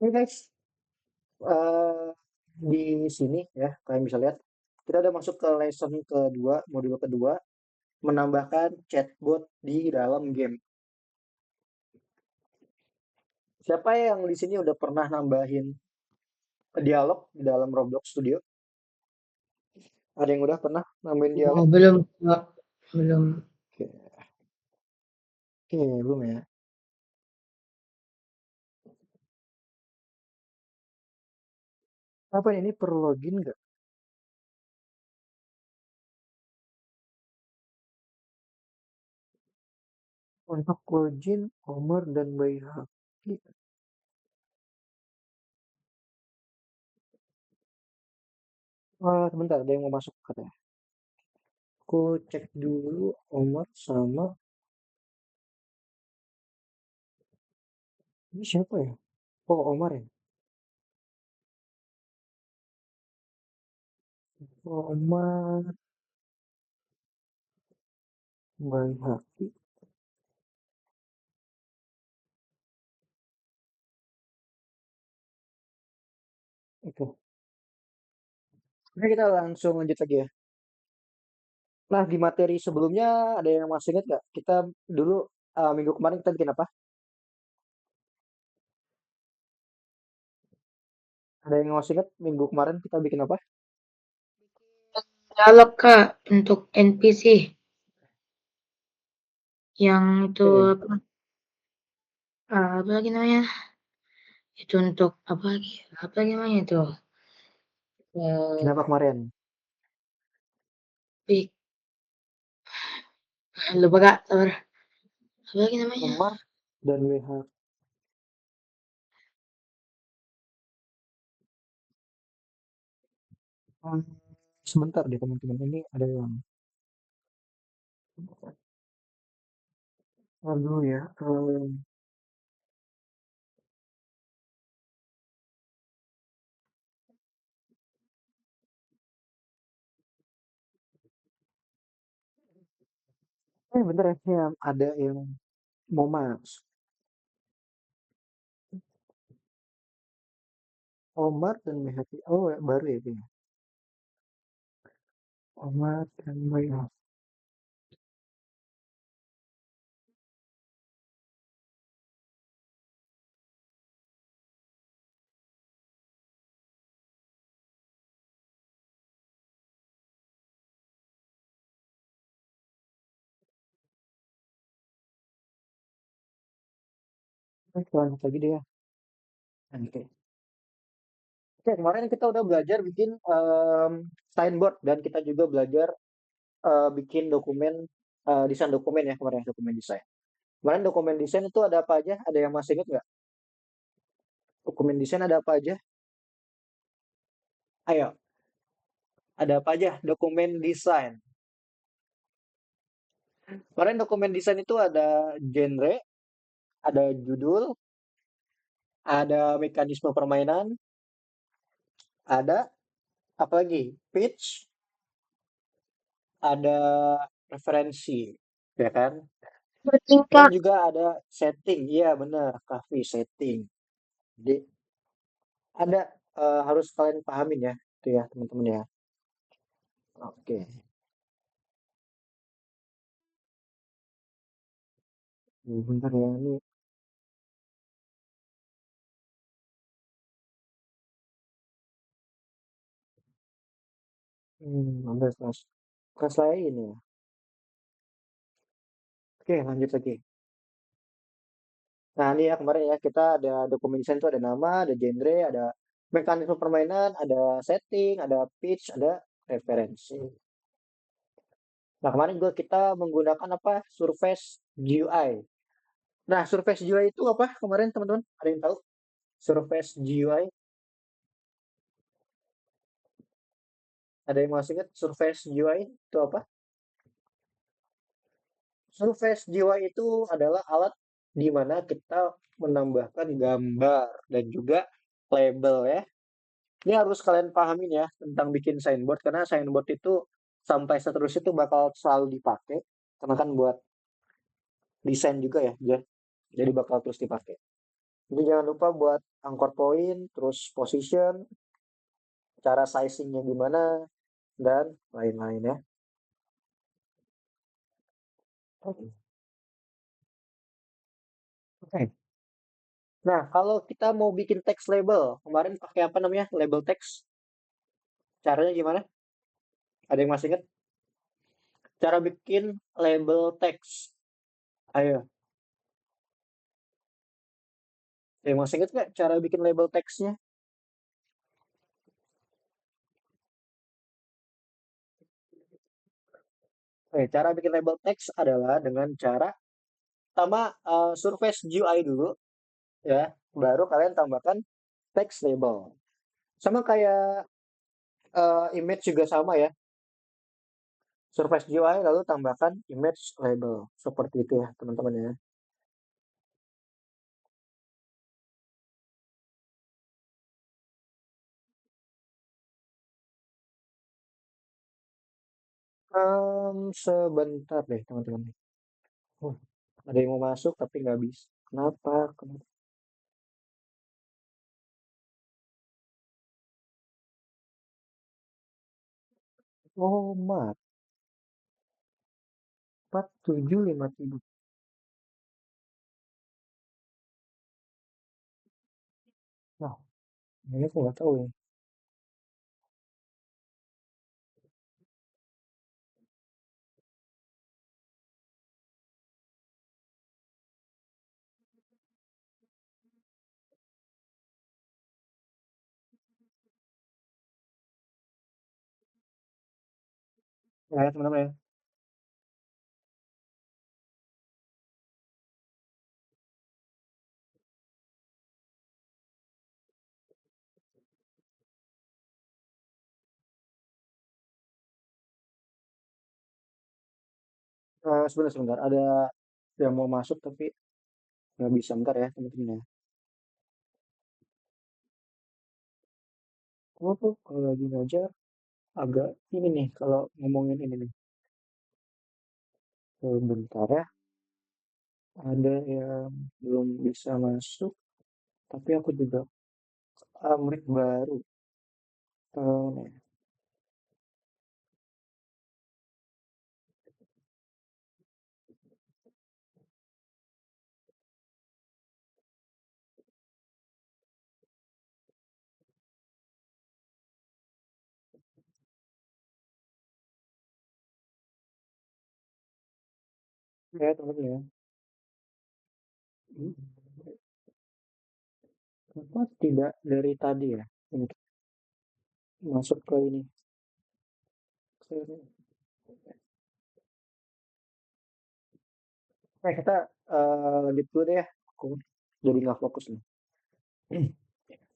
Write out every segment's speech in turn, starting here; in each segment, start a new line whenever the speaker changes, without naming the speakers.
Oke guys, eh, di sini ya kalian bisa lihat kita udah masuk ke lesson kedua, modul kedua, menambahkan chatbot di dalam game. Siapa yang di sini udah pernah nambahin dialog di dalam Roblox Studio? Ada yang udah pernah nambahin
Oh,
dialog?
belum, Kak. Belum.
Oke, oke, belum ya. Apa ini perlu login nggak? Untuk login, Omar dan Bayi Haki. Sebentar, ada yang mau masuk katanya. Aku cek dulu Omar sama ini siapa ya? Oh, Omar ya. Oh, Omar, Bayi Haki. Oke. Oke, kita langsung lanjut lagi ya. Nah, di materi sebelumnya ada yang masih ingat nggak? Kita dulu minggu kemarin kita bikin apa? Ada yang masih ingat minggu kemarin kita bikin apa?
Dialog, Kak, untuk NPC yang itu
Oke,
apa lagi namanya? Itu untuk apa lagi namanya itu?
bikin
Eh,
apa kemarin?
pik, lupa, Kak, sabar. Apa lagi namanya?
Omar dan WH. Hmm, sebentar deh teman-teman, ini ada yang dulu ya. Bentar ya, ini ada yang mau masuk. Omar dan WH. Oh, ya, baru ya ini. Omar dan WH. Kita lanjut lagi deh ya. Oke. Oke, kemarin kita udah belajar bikin signboard dan kita juga belajar bikin dokumen, desain dokumen ya kemarin, dokumen desain. Kemarin dokumen desain itu ada apa aja? Ada yang masih ingat nggak? Dokumen desain ada apa aja? Ayo, ada apa aja? Dokumen desain. Kemarin dokumen desain itu ada genre, ada judul, ada mekanisme permainan, ada apa lagi? Pitch, ada referensi, ya kan? Dan
Bertingkat.
juga ada setting. Iya, benar, coffee setting. Jadi ada harus kalian pahamin ya, itu ya teman-teman ya. Oke. Bentar ya, ini 16 kelas. Kelas lain ya. Oke, lanjut lagi. Nah, ini ya kemarin ya kita ada dokumen desain itu ada nama, ada genre, ada mekanisme permainan, ada setting, ada pitch, ada referensi. Nah, kemarin juga kita menggunakan apa? Surface GUI. Nah, Surface GUI itu apa kemarin teman-teman? Ada yang tahu? Surface GUI? Ada yang masih ingat Surface GUI itu apa? Surface GUI itu adalah alat di mana kita menambahkan gambar dan juga label ya. Ini harus kalian pahamin ya tentang bikin signboard karena signboard itu sampai seterusnya itu bakal selalu dipakai karena kan buat desain juga ya, jadi bakal terus dipakai. Jadi jangan lupa buat anchor point, terus position, cara sizingnya gimana, dan lain-lain ya. Oke. Oke. Nah, kalau kita mau bikin text label, kemarin pakai apa namanya? Label text. Caranya gimana? Ada yang masih ingat? Cara bikin label text. Ayo, ada yang masih ingat nggak cara bikin label textnya? Oke, cara bikin label text adalah dengan cara pertama surface GUI dulu ya, baru kalian tambahkan text label. Sama kayak image juga sama ya. Surface GUI lalu tambahkan image label. Seperti itu ya, teman-teman ya. Sebentar deh, teman-teman. Oh, ada yang mau masuk tapi nggak bisa. Kenapa? Kenapa? Oh, mat. 4753. Nah, ini aku nggak tahu ya. Nah, ya, teman-teman ya. Sebentar, sebentar. Ada yang mau masuk tapi nggak bisa. Bentar ya, teman-teman ya. Aku tuh kalau lagi ngajar agak ini nih kalau ngomongin ini nih. Sebentar ya. Ada yang belum bisa masuk, tapi aku juga murid baru. Nih. Ya, teman-teman ya. Hmm, Kenapa tidak dari tadi ya untuk masuk ke ini? Kita lanjut dulu deh ya. Aku jadi nggak fokus nih.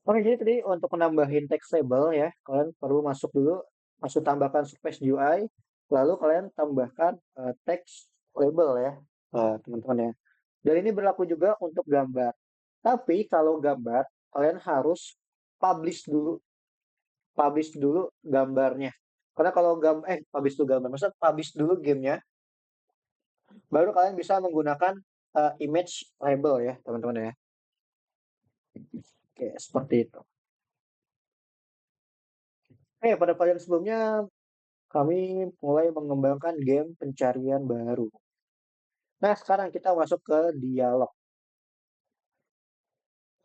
Oke, jadi tadi untuk menambahin text label ya, kalian perlu masuk dulu, masuk tambahkan space UI, lalu kalian tambahkan text label ya, teman-teman ya. Dan ini berlaku juga untuk gambar. Tapi kalau gambar, kalian harus publish dulu, publish dulu gambarnya. Karena kalau publish dulu gambar, maksudnya publish dulu gamenya, baru kalian bisa menggunakan image label ya, teman-teman ya. Oke, seperti itu. Pada pelajaran sebelumnya kami mulai mengembangkan game pencarian baru. Nah, sekarang kita masuk ke dialog.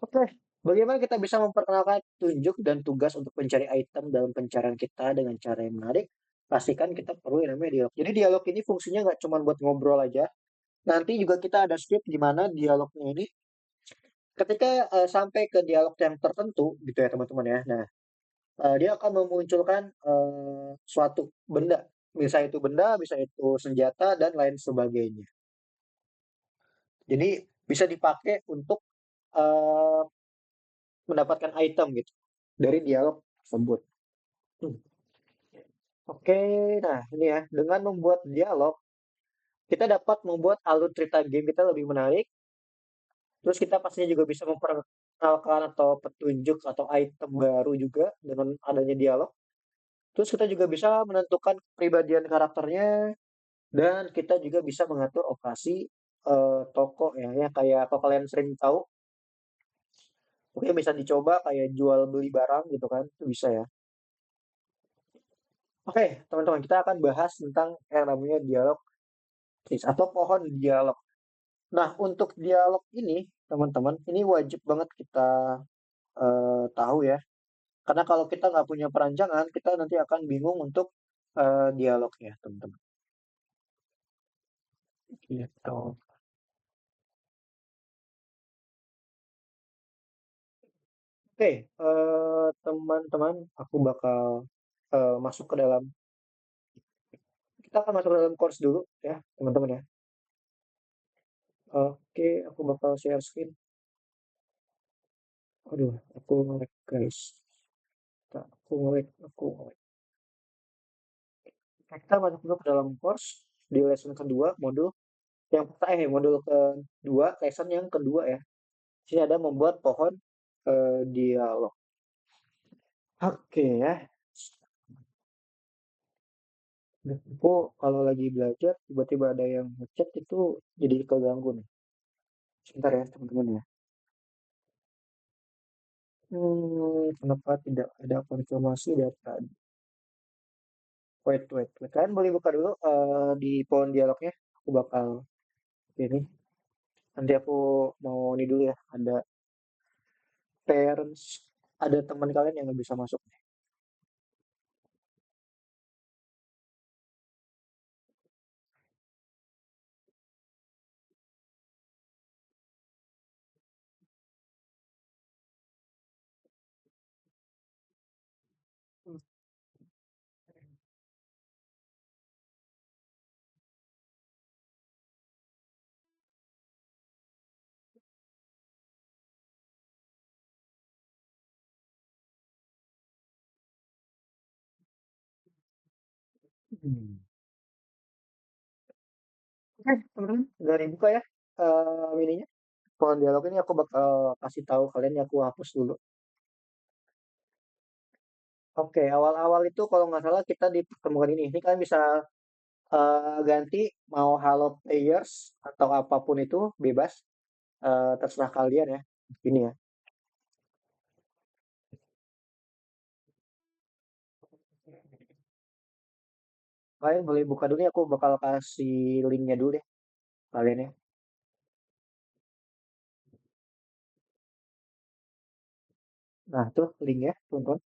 Oke, bagaimana kita bisa memperkenalkan tunjuk dan tugas untuk mencari item dalam pencarian kita dengan cara yang menarik? Pastikan kita perlu yang namanya dialog. Jadi dialog ini fungsinya nggak cuma buat ngobrol aja. Nanti juga kita ada script di mana dialognya ini ketika sampai ke dialog yang tertentu gitu ya teman-teman ya. Nah, dia akan memunculkan suatu benda. Bisa itu benda, bisa itu senjata dan lain sebagainya. Jadi bisa dipakai untuk eh, mendapatkan item gitu dari dialog tersebut. Hmm. Oke, nah ini ya, dengan membuat dialog, kita dapat membuat alur cerita game kita lebih menarik. Terus kita pastinya juga bisa memperkenalkan atau petunjuk atau item baru juga dengan adanya dialog. Terus kita juga bisa menentukan kepribadian karakternya dan kita juga bisa mengatur operasi toko ya, kayak kalau kalian sering tahu Mungkin bisa dicoba kayak jual beli barang gitu kan, itu bisa ya. Oke, teman-teman, kita akan bahas tentang yang namanya dialog atau pohon dialog. Nah, untuk dialog ini, teman-teman, ini wajib banget kita tahu ya. Karena kalau kita nggak punya perancangan, kita nanti akan bingung untuk dialog ya, teman-teman. Gitu. Oke, teman-teman, aku bakal masuk ke dalam, kita akan masuk ke dalam course dulu ya, teman-teman ya. Oke, aku bakal share screen. Aduh, aku nge-lag guys. Tak, aku nge-lag. Nah, kita masuk dulu ke dalam course di lesson kedua, modul yang modul kedua, lesson yang kedua ya. Sini ada membuat pohon dialog. Oke ya. Aku kalau lagi belajar tiba-tiba ada yang ngechat itu jadi keganggu nih. Sebentar ya teman-teman ya. Kenapa tidak ada konfirmasi data? Wait. Kalian boleh buka dulu di pohon dialognya. Aku bakal ini. Nanti aku mau ini dulu ya. Ada parents, ada teman kalian yang nggak bisa masuk. Hmm. Oke, teman-teman, udah dibuka ya ininya. Pohon dialog ini aku bakal kasih tahu kalian ya, aku hapus dulu. Oke, awal-awal itu kalau nggak salah kita dipertemukan ini. Ini kalian bisa ganti mau halo players atau apapun itu bebas, terserah kalian ya. Ini ya. Kalian boleh buka dulu ya, aku bakal kasih linknya dulu deh kalian ya. Nah, tuh linknya, teman-teman.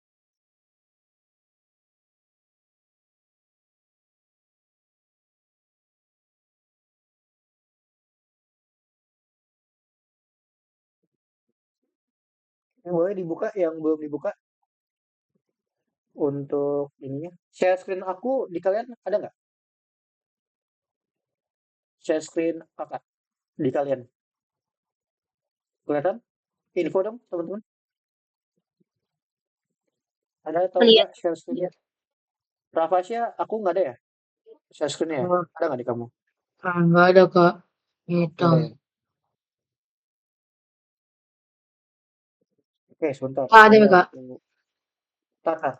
Yang boleh dibuka, yang belum dibuka untuk ininya. Share screen aku di kalian ada nggak? Share screen kakak di kalian. Kelihatan? Info dong, teman-teman. Ada atau
Lihat,
enggak share screen-nya?
lihat.
Rafasya, aku nggak ada ya share screen-nya ya?
Oh,
Ada nggak di kamu?
nggak ada kak.
Nggak ada
Hitam.
ya? Oke, sebentar.
Ah, ada
Ini
kak.
aku tahan.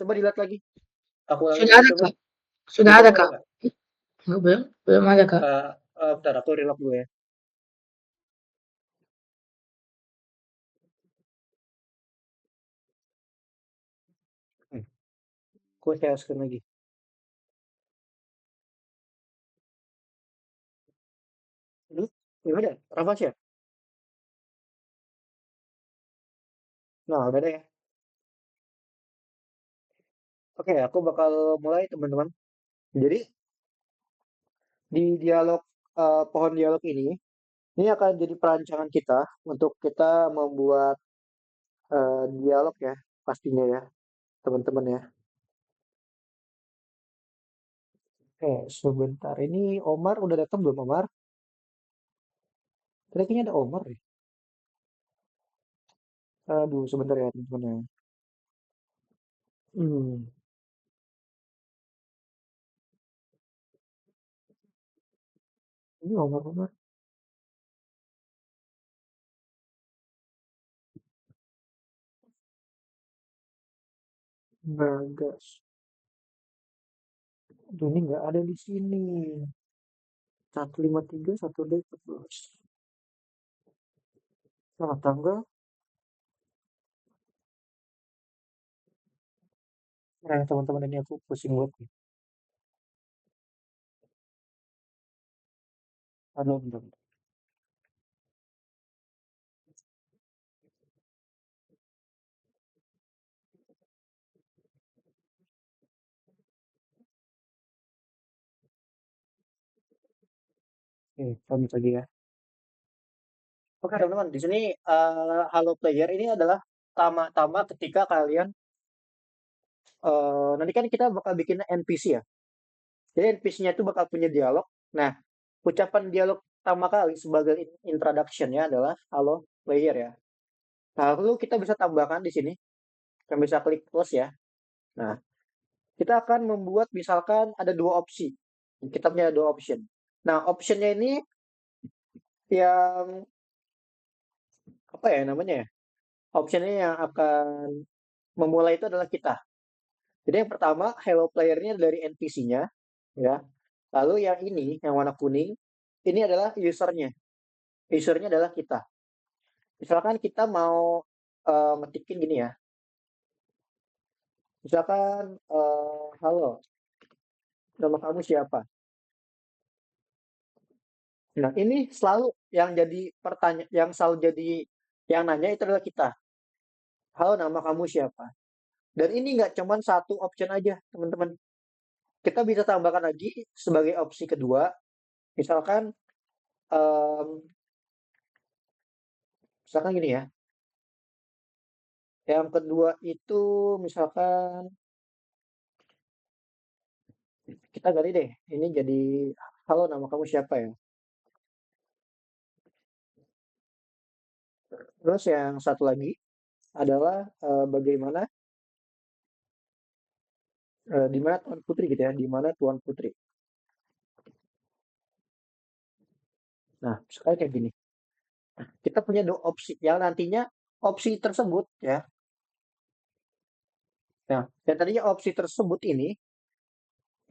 Coba dilihat lagi. Aku ulangin
Sudah
lagi
ada
coba.
kak.
Di
Sudah ada
kamu ada
kak.
nggak?
Belum, belum ada kak.
Bentar, aku reload dulu ya. Hmm, aku share screen lagi. Belum ada. Rafasya. Nah, udah ada ya. Oke, aku bakal mulai teman-teman. Jadi di dialog pohon dialog ini akan jadi perancangan kita untuk kita membuat dialog ya, pastinya ya, teman-teman ya. Oke, sebentar. Ini Omar udah datang belum Omar? Kayaknya ada Omar deh. Aduh, sebentar ya teman-teman ya. Hmm, ini Omar. Bagas. Aduh, ini nggak ada di sini. 153, 1D 14. Selamat tanggal. Nah, teman-teman ini aku pusing banget nih. Aduh, bentar, bentar. Oke, lanjut lagi ya. Oke, teman-teman, di sini Halo Player ini adalah tama-tama ketika kalian nanti kan kita bakal bikin NPC ya. Jadi NPC-nya itu bakal punya dialog. Nah, ucapan dialog pertama kali sebagai introduction-nya adalah Halo Player ya. Nah, lalu kita bisa tambahkan di sini, kita bisa klik plus ya. Nah, kita akan membuat misalkan ada dua opsi. Kita punya dua option. Nah, optionnya ini yang apa ya namanya ya? Optionnya yang akan memulai itu adalah kita. Jadi yang pertama, hello player-nya dari NPC-nya, ya. Lalu yang ini, yang warna kuning, ini adalah user-nya. User-nya adalah kita. Misalkan kita mau ngetikin gini ya. Misalkan, halo, nama kamu siapa? Nah, ini selalu yang jadi pertanyaan, yang selalu jadi yang nanya itu adalah kita. Halo, nama kamu siapa? Dan ini nggak cuman satu option aja, teman-teman. Kita bisa tambahkan lagi sebagai opsi kedua, misalkan, em, misalkan gini ya. Yang kedua itu misalkan kita ganti deh. Ini jadi halo nama kamu siapa ya? Terus yang satu lagi adalah bagaimana di mana Tuan Putri gitu ya, di mana Tuan Putri. Nah, sekarang kayak gini. Kita punya dua opsi yang nantinya opsi tersebut ya. Nah, yang tadinya opsi tersebut ini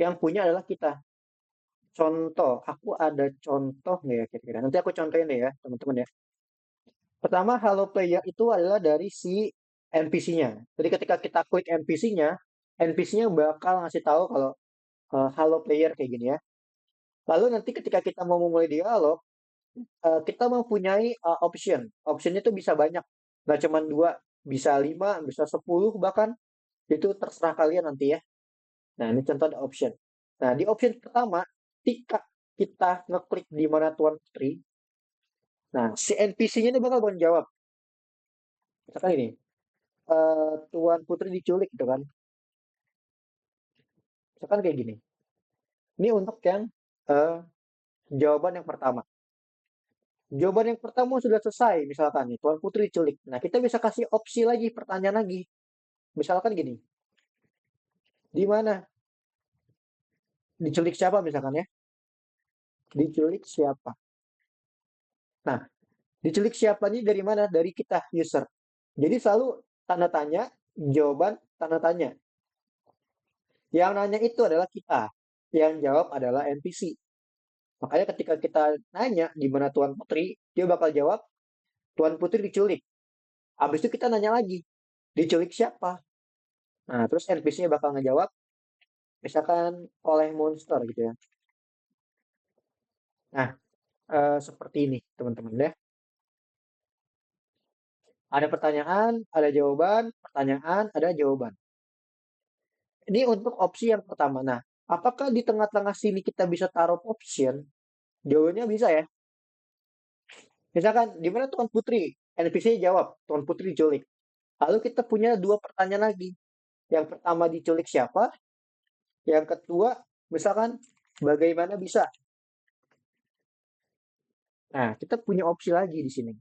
yang punya adalah kita. Contoh, aku ada contoh nggak ya kira-kira? Nanti aku contohin deh ya, teman-teman ya. Pertama, Halo Player itu adalah dari si NPC-nya. Jadi ketika kita klik NPC-nya, NPC-nya bakal ngasih tahu kalau Halo Player kayak gini ya. Lalu nanti ketika kita mau memulai dialog, kita mempunyai option. Optionnya itu bisa banyak. Nggak cuma dua, bisa lima, bisa 10 bahkan. Itu terserah kalian nanti ya. Nah, ini contoh ada option. Nah, di option pertama, ketika kita ngeklik di mana Tuan Putri, nah, si NPC-nya ini bakal menjawab. Misalkan ini, Tuan Putri diculik gitu kan. Misalkan kayak gini. Ini untuk yang eh, jawaban yang pertama. Jawaban yang pertama sudah selesai, misalkan nih, Tuan Putri diculik. Nah, kita bisa kasih opsi lagi, pertanyaan lagi. Misalkan gini, di mana diculik siapa misalkan ya? Diculik siapa? Nah, diculik siapa ini dari mana? Dari kita user. Jadi selalu tanda tanya, jawaban tanda tanya. Yang nanya itu adalah kita. Yang jawab adalah NPC. Makanya ketika kita nanya di mana Tuan Putri, dia bakal jawab Tuan Putri diculik. Habis itu kita nanya lagi, diculik siapa? Nah, terus NPC-nya bakal ngejawab, misalkan oleh monster gitu ya. Nah, seperti ini teman-teman ya. Ada pertanyaan, ada jawaban, pertanyaan, ada jawaban. Ini untuk opsi yang pertama. Nah, apakah di tengah-tengah sini kita bisa taruh option? Jawabannya bisa ya. Misalkan, di mana Tuan Putri? NPC jawab, Tuan Putri diculik. Lalu kita punya dua pertanyaan lagi. Yang pertama diculik siapa? Yang kedua, misalkan bagaimana bisa? Nah, kita punya opsi lagi di sini.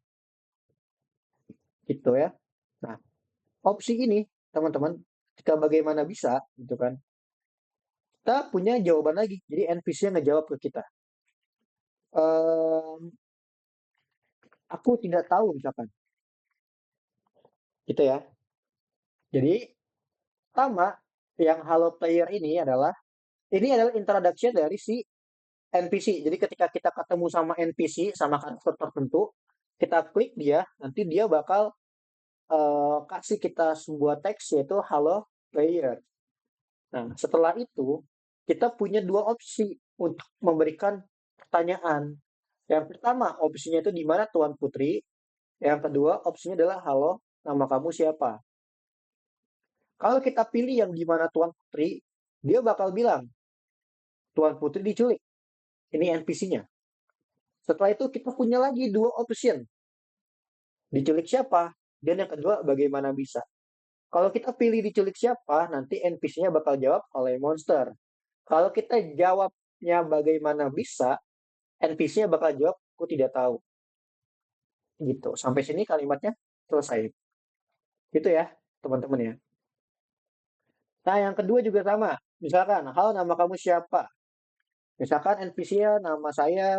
Gitu ya. Nah, opsi ini, teman-teman, jika bagaimana bisa, gitu kan, kita punya jawaban lagi. Jadi NPC yang ngejawab ke kita. Ehm, aku tidak tahu misalkan. Gitu ya. Jadi, pertama, yang Halo Player ini adalah introduction dari si NPC. Jadi ketika kita ketemu sama NPC, sama karakter tertentu, kita klik dia, nanti dia bakal kasih kita sebuah teks yaitu Halo Player. Nah, setelah itu kita punya dua opsi untuk memberikan pertanyaan. Yang pertama, opsinya itu di mana Tuan Putri. Yang kedua, opsinya adalah halo, nama kamu siapa? Kalau kita pilih yang di mana Tuan Putri, dia bakal bilang, Tuan Putri diculik. Ini NPC-nya. Setelah itu kita punya lagi dua option. Diculik siapa? Dan yang kedua, bagaimana bisa? Kalau kita pilih diculik siapa, nanti NPC-nya bakal jawab oleh monster. Kalau kita jawabnya bagaimana bisa, NPC-nya bakal jawab, aku tidak tahu. Gitu. Sampai sini kalimatnya selesai. Gitu ya, teman-teman ya. Nah, yang kedua juga sama. Misalkan, halo nama kamu siapa? Misalkan NPC-nya nama saya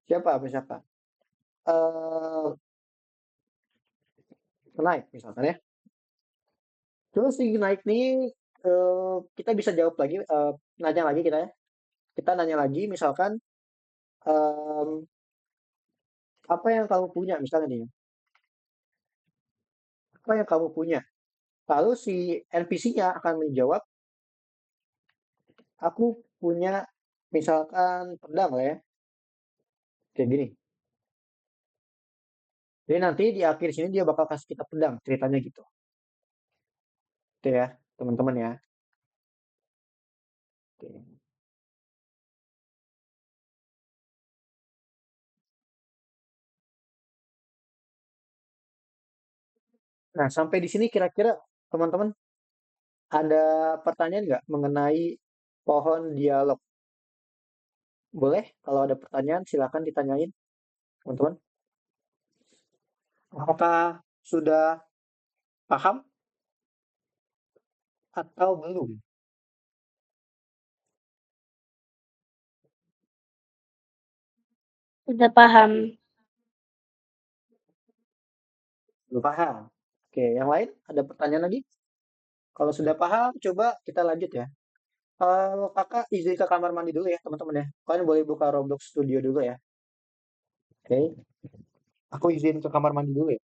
siapa misalkan. Eh naik misalkan ya. Terus si naik nih kita bisa jawab lagi, nanya lagi kita ya. Kita nanya lagi misalkan em, apa yang kamu punya misalnya nih. Apa yang kamu punya? Lalu si NPC-nya akan menjawab, aku punya misalkan pedang lah ya. Kayak gini. Jadi nanti di akhir sini dia bakal kasih kita pedang ceritanya gitu. Itu ya, teman-teman ya. Oke. Nah, sampai di sini kira-kira teman-teman ada pertanyaan nggak mengenai pohon dialog? Boleh, kalau ada pertanyaan silakan ditanyain, teman-teman. Apakah sudah paham atau belum?
Udah paham.
Belum paham. Oke, yang lain ada pertanyaan lagi? Kalau sudah paham, coba kita lanjut ya. Kakak izin ke kamar mandi dulu ya, teman-teman ya. Kalian boleh buka Roblox Studio dulu ya. Oke, aku izin ke kamar mandi dulu ya.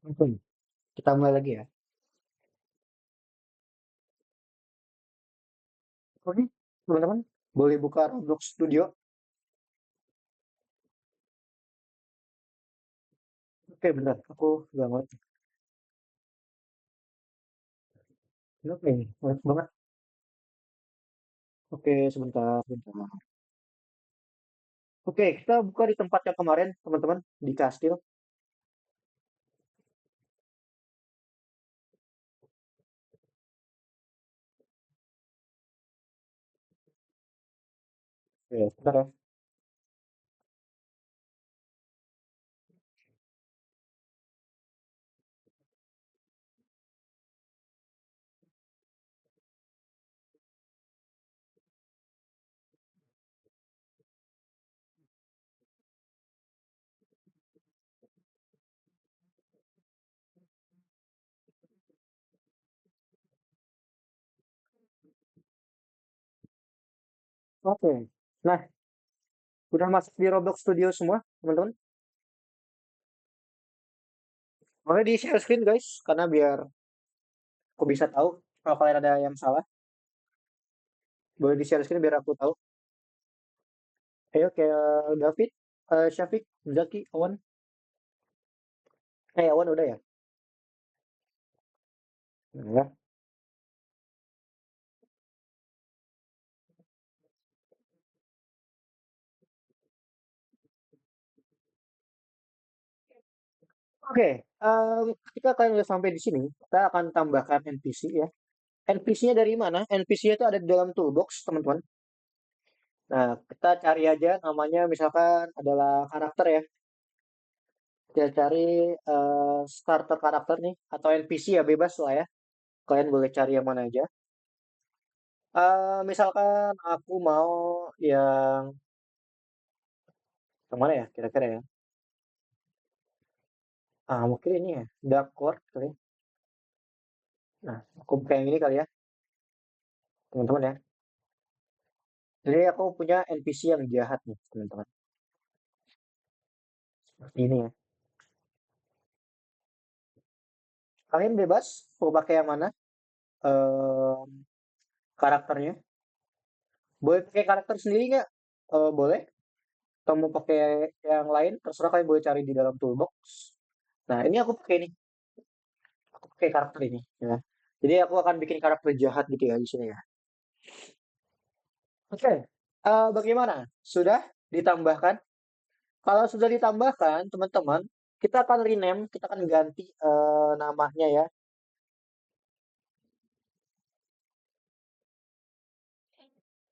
Oke, kita mulai lagi ya. Oke, teman-teman, boleh buka Roblox Studio. Oke, benar. Aku banget. Oke, banget banget. Oke, sebentar, sebentar. Oke, kita buka di tempat yang kemarin, teman-teman, di kastil. Oke, sebentar ya. Oke. Nah, udah masuk di Roblox Studio semua, teman-teman? Boleh di share screen, guys, karena biar aku bisa tahu kalau kalian ada yang salah. Boleh di-share screen biar aku tahu. Ayo kayak David, Syafiq, Zaki, Awan. Awan udah ya? Ya. Oke, ketika kalian udah sampai di sini, kita akan tambahkan NPC ya. NPC-nya dari mana? NPC itu ada di dalam toolbox, teman-teman. Nah, kita cari aja namanya misalkan adalah karakter ya. Kita cari starter karakter nih atau NPC ya bebas lah ya. Kalian boleh cari yang mana aja. Misalkan aku mau yang mana ya kira-kira ya. Mungkin ini ya, Dark Lord kali. Nah, aku buka yang ini kali ya, teman-teman ya. Jadi aku punya NPC yang jahat nih, teman-teman. Seperti ini ya. Kalian bebas mau pakai yang mana em, karakternya. Boleh pakai karakter sendiri nggak? Boleh. Atau mau pakai yang lain, terserah kalian boleh cari di dalam toolbox. Nah, ini aku pakai nih. Aku pakai karakter ini ya. Jadi aku akan bikin karakter jahat gitu ya di sini ya. Oke. Bagaimana? Sudah ditambahkan? Kalau sudah ditambahkan, teman-teman, kita akan rename, kita akan ganti namanya ya.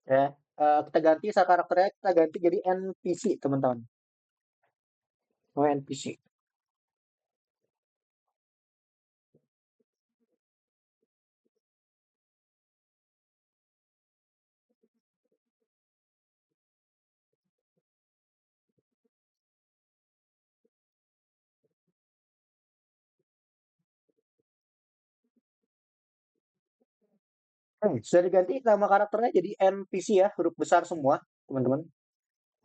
Ya, kita ganti karakternya, kita ganti jadi NPC, teman-teman. Oh, NPC. Sudah diganti nama karakternya jadi NPC ya, huruf besar semua, teman-teman.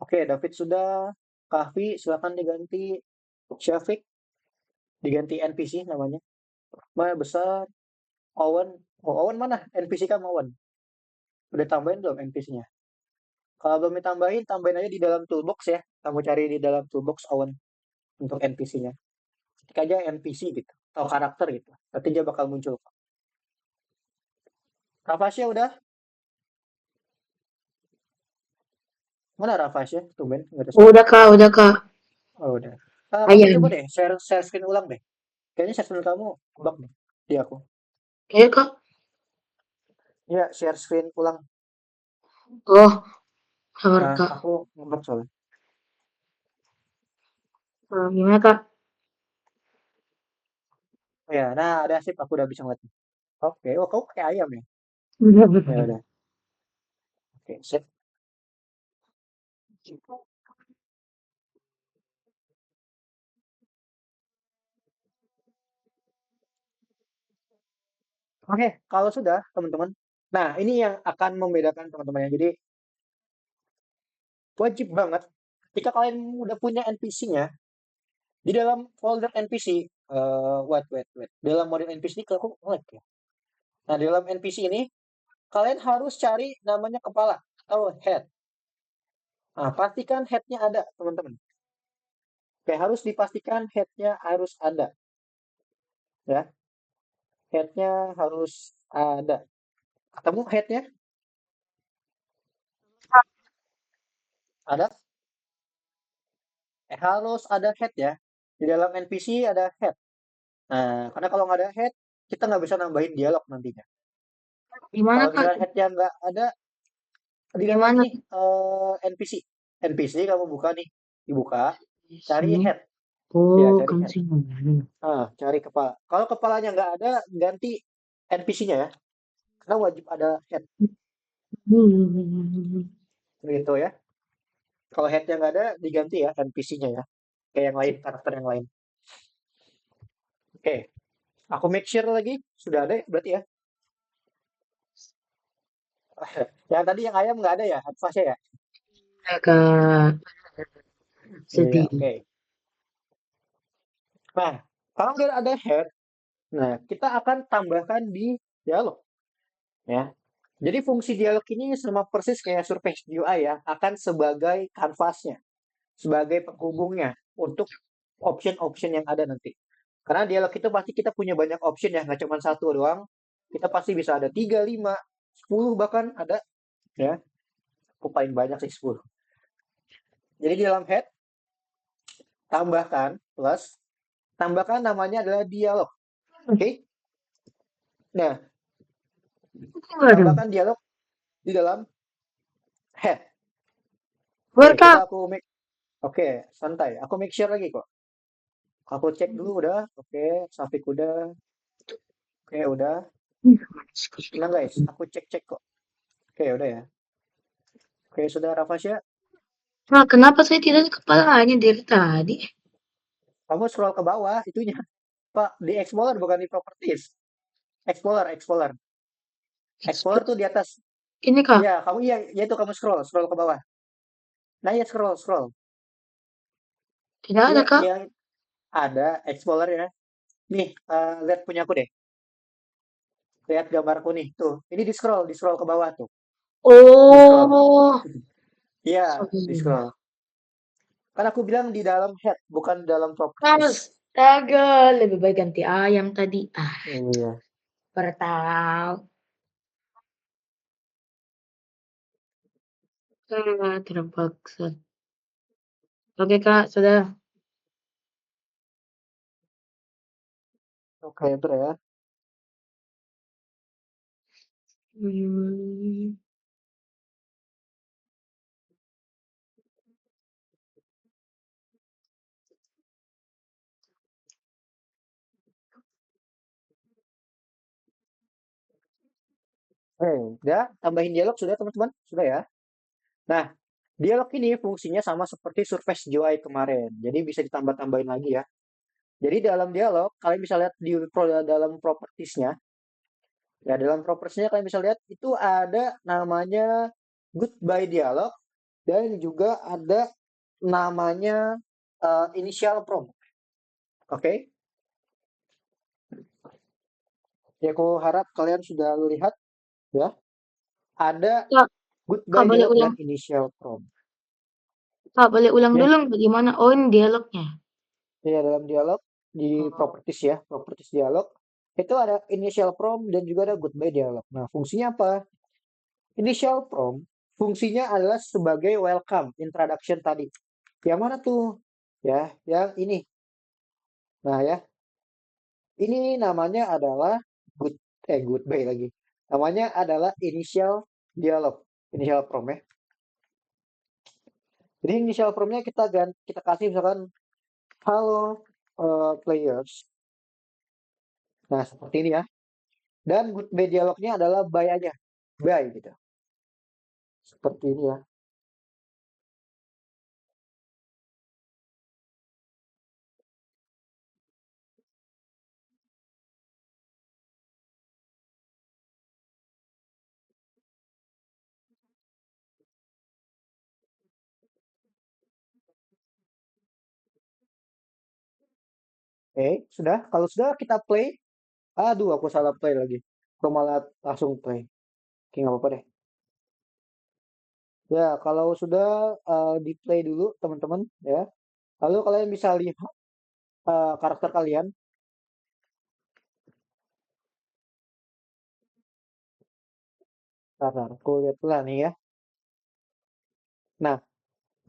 Oke, David sudah. Kahvi, silakan diganti. Syafiq, diganti NPC namanya. Mana besar. Owen. Oh, Owen mana? NPC kamu Owen. Udah tambahin belum NPC-nya? Kalau belum ditambahin, tambahin aja di dalam toolbox ya. Kamu cari di dalam toolbox Owen untuk NPC-nya. Ketik aja NPC gitu. Atau karakter gitu. Nanti dia bakal muncul. Rafasya udah? Mana Rafasya? Tumben, nggak ada suara.
Udah Kak, udah Kak.
Oh, udah. Kamu
Ayam.
coba deh share screen ulang deh. Kayaknya share screen kamu bug nih di aku.
Ya Kak.
Iya, share screen ulang.
Oh, sabar Kak.
Aku ngebug soalnya.
Gimana Kak?
Ya, nah ada sip aku udah bisa ngeliat. Oke, oh kamu pakai ayam ya?
Udah,
Ya
udah.
udah. Oke, sip. Oke, kalau sudah teman-teman. Nah, ini yang akan membedakan teman-teman ya. Jadi wajib banget ketika kalian udah punya NPC-nya di dalam folder NPC, wait. Dalam model NPC ini aku nge-lag ya. Nah, di dalam NPC ini kalian harus cari namanya kepala atau head. Nah, pastikan head-nya ada, teman-teman. Oke, harus dipastikan head-nya harus ada, ya. Head-nya harus ada. Ketemu head-nya? Ada? Harus ada head ya. Di dalam NPC ada head. Nah, karena kalau nggak ada head, kita nggak bisa nambahin dialog nantinya.
Gimana
Kalau
Kak?
misalnya head-nya nggak ada, di dalam
Gimana?
nih NPC. NPC kamu buka nih, dibuka, cari
Sini.
head. Ya,
Oh,
cari
kan
head.
sih.
Cari kepala. Kalau kepalanya nggak ada, ganti NPC-nya ya. Karena wajib ada head gitu ya. Kalau head-nya nggak ada, diganti ya NPC-nya ya. Kayak yang lain, karakter yang lain. Oke, aku make sure lagi. Sudah ada ya, berarti ya. Yang tadi yang ayam nggak ada ya, advance ya.
Ya Kak.
Iya,
Sedih.
oke. Nah, kalau udah ada head, nah kita akan tambahkan di dialog, ya. Jadi fungsi dialog ini sama persis kayak Surface UI ya, akan sebagai kanvasnya, sebagai penghubungnya untuk option-option yang ada nanti. Karena dialog itu pasti kita punya banyak option ya, nggak cuma satu doang. Kita pasti bisa ada 3, 5, 10 bahkan ada ya. Aku paling banyak sih 10. Jadi di dalam head tambahkan plus, tambahkan namanya adalah dialog. Oke? Okay? Nah,
Waduh.
tambahkan dialog di dalam head. Oke, okay, coba
Welcome.
aku make. Oke, okay, santai. Aku make sure lagi kok. Aku cek dulu udah. Oke, okay, Safik udah. Oke, okay, udah. Tenang guys, aku cek-cek kok. Oke, okay, udah ya. Oke, okay, sudah Rafasya.
Nah, kenapa saya tidak ada kepalanya dari tadi?
Kamu scroll ke bawah itunya. Pak, di Explorer bukan di Properties. Explorer, Explorer. Explorer tuh di atas.
Ini kah?
Ya, kamu iya, ya itu kamu scroll ke bawah. Nah, ya scroll.
Tidak
Iya,
ada kah?
yang ada Explorer ya. Nih, lihat punya aku deh. Lihat gambarku nih, tuh. Ini di scroll ke bawah tuh. Di scroll.
Oh,
Iya, di
sorry.
scroll. Kan aku bilang di dalam head, bukan di dalam properties.
Astaga, lebih baik ganti ayam tadi. Ah,
Iya.
bertahu. Ah, terpaksa. Oke, Kak, sudah.
Oke, enter ya.
Hmm.
Udah, tambahin dialog sudah teman-teman? Sudah ya. Nah, dialog ini fungsinya sama seperti Surface UI kemarin. Jadi bisa ditambah-tambahin lagi ya. Jadi dalam dialog, kalian bisa lihat di dalam propertiesnya. Ya, dalam propertiesnya kalian bisa lihat itu ada namanya goodbye dialog dan juga ada namanya initial prompt. Oke? Okay? Ya, aku harap kalian sudah lihat ya. Ada
Kak, Kak
goodbye
boleh
dialog dan
ulang.
initial prompt.
Kak boleh ulang
Ya,
dulu bagaimana? Oh, ini dialognya.
ya dalam dialog di
Oh,
properties ya, properties dialog itu ada initial prompt dan juga ada goodbye dialog. Nah, fungsinya apa? Initial prompt fungsinya adalah sebagai welcome introduction tadi. Yang mana tuh? Ya, yang ini. Nah, ya, ini namanya adalah goodbye lagi. Namanya adalah initial dialog, initial prompt ya. Jadi initial prompt-nya kita kasih misalkan halo players. Nah, seperti ini ya. Dan goodbye dialognya adalah bye aja. Bye gitu. Seperti ini ya. Oke, sudah. Kalau sudah kita play. Aduh, aku salah play lagi. Aku malah langsung play. Oke, nggak apa-apa deh. Ya, kalau sudah di play dulu teman-teman ya. Lalu kalian bisa lihat karakter kalian. Bentar, aku lihat dulu nih ya. Nah,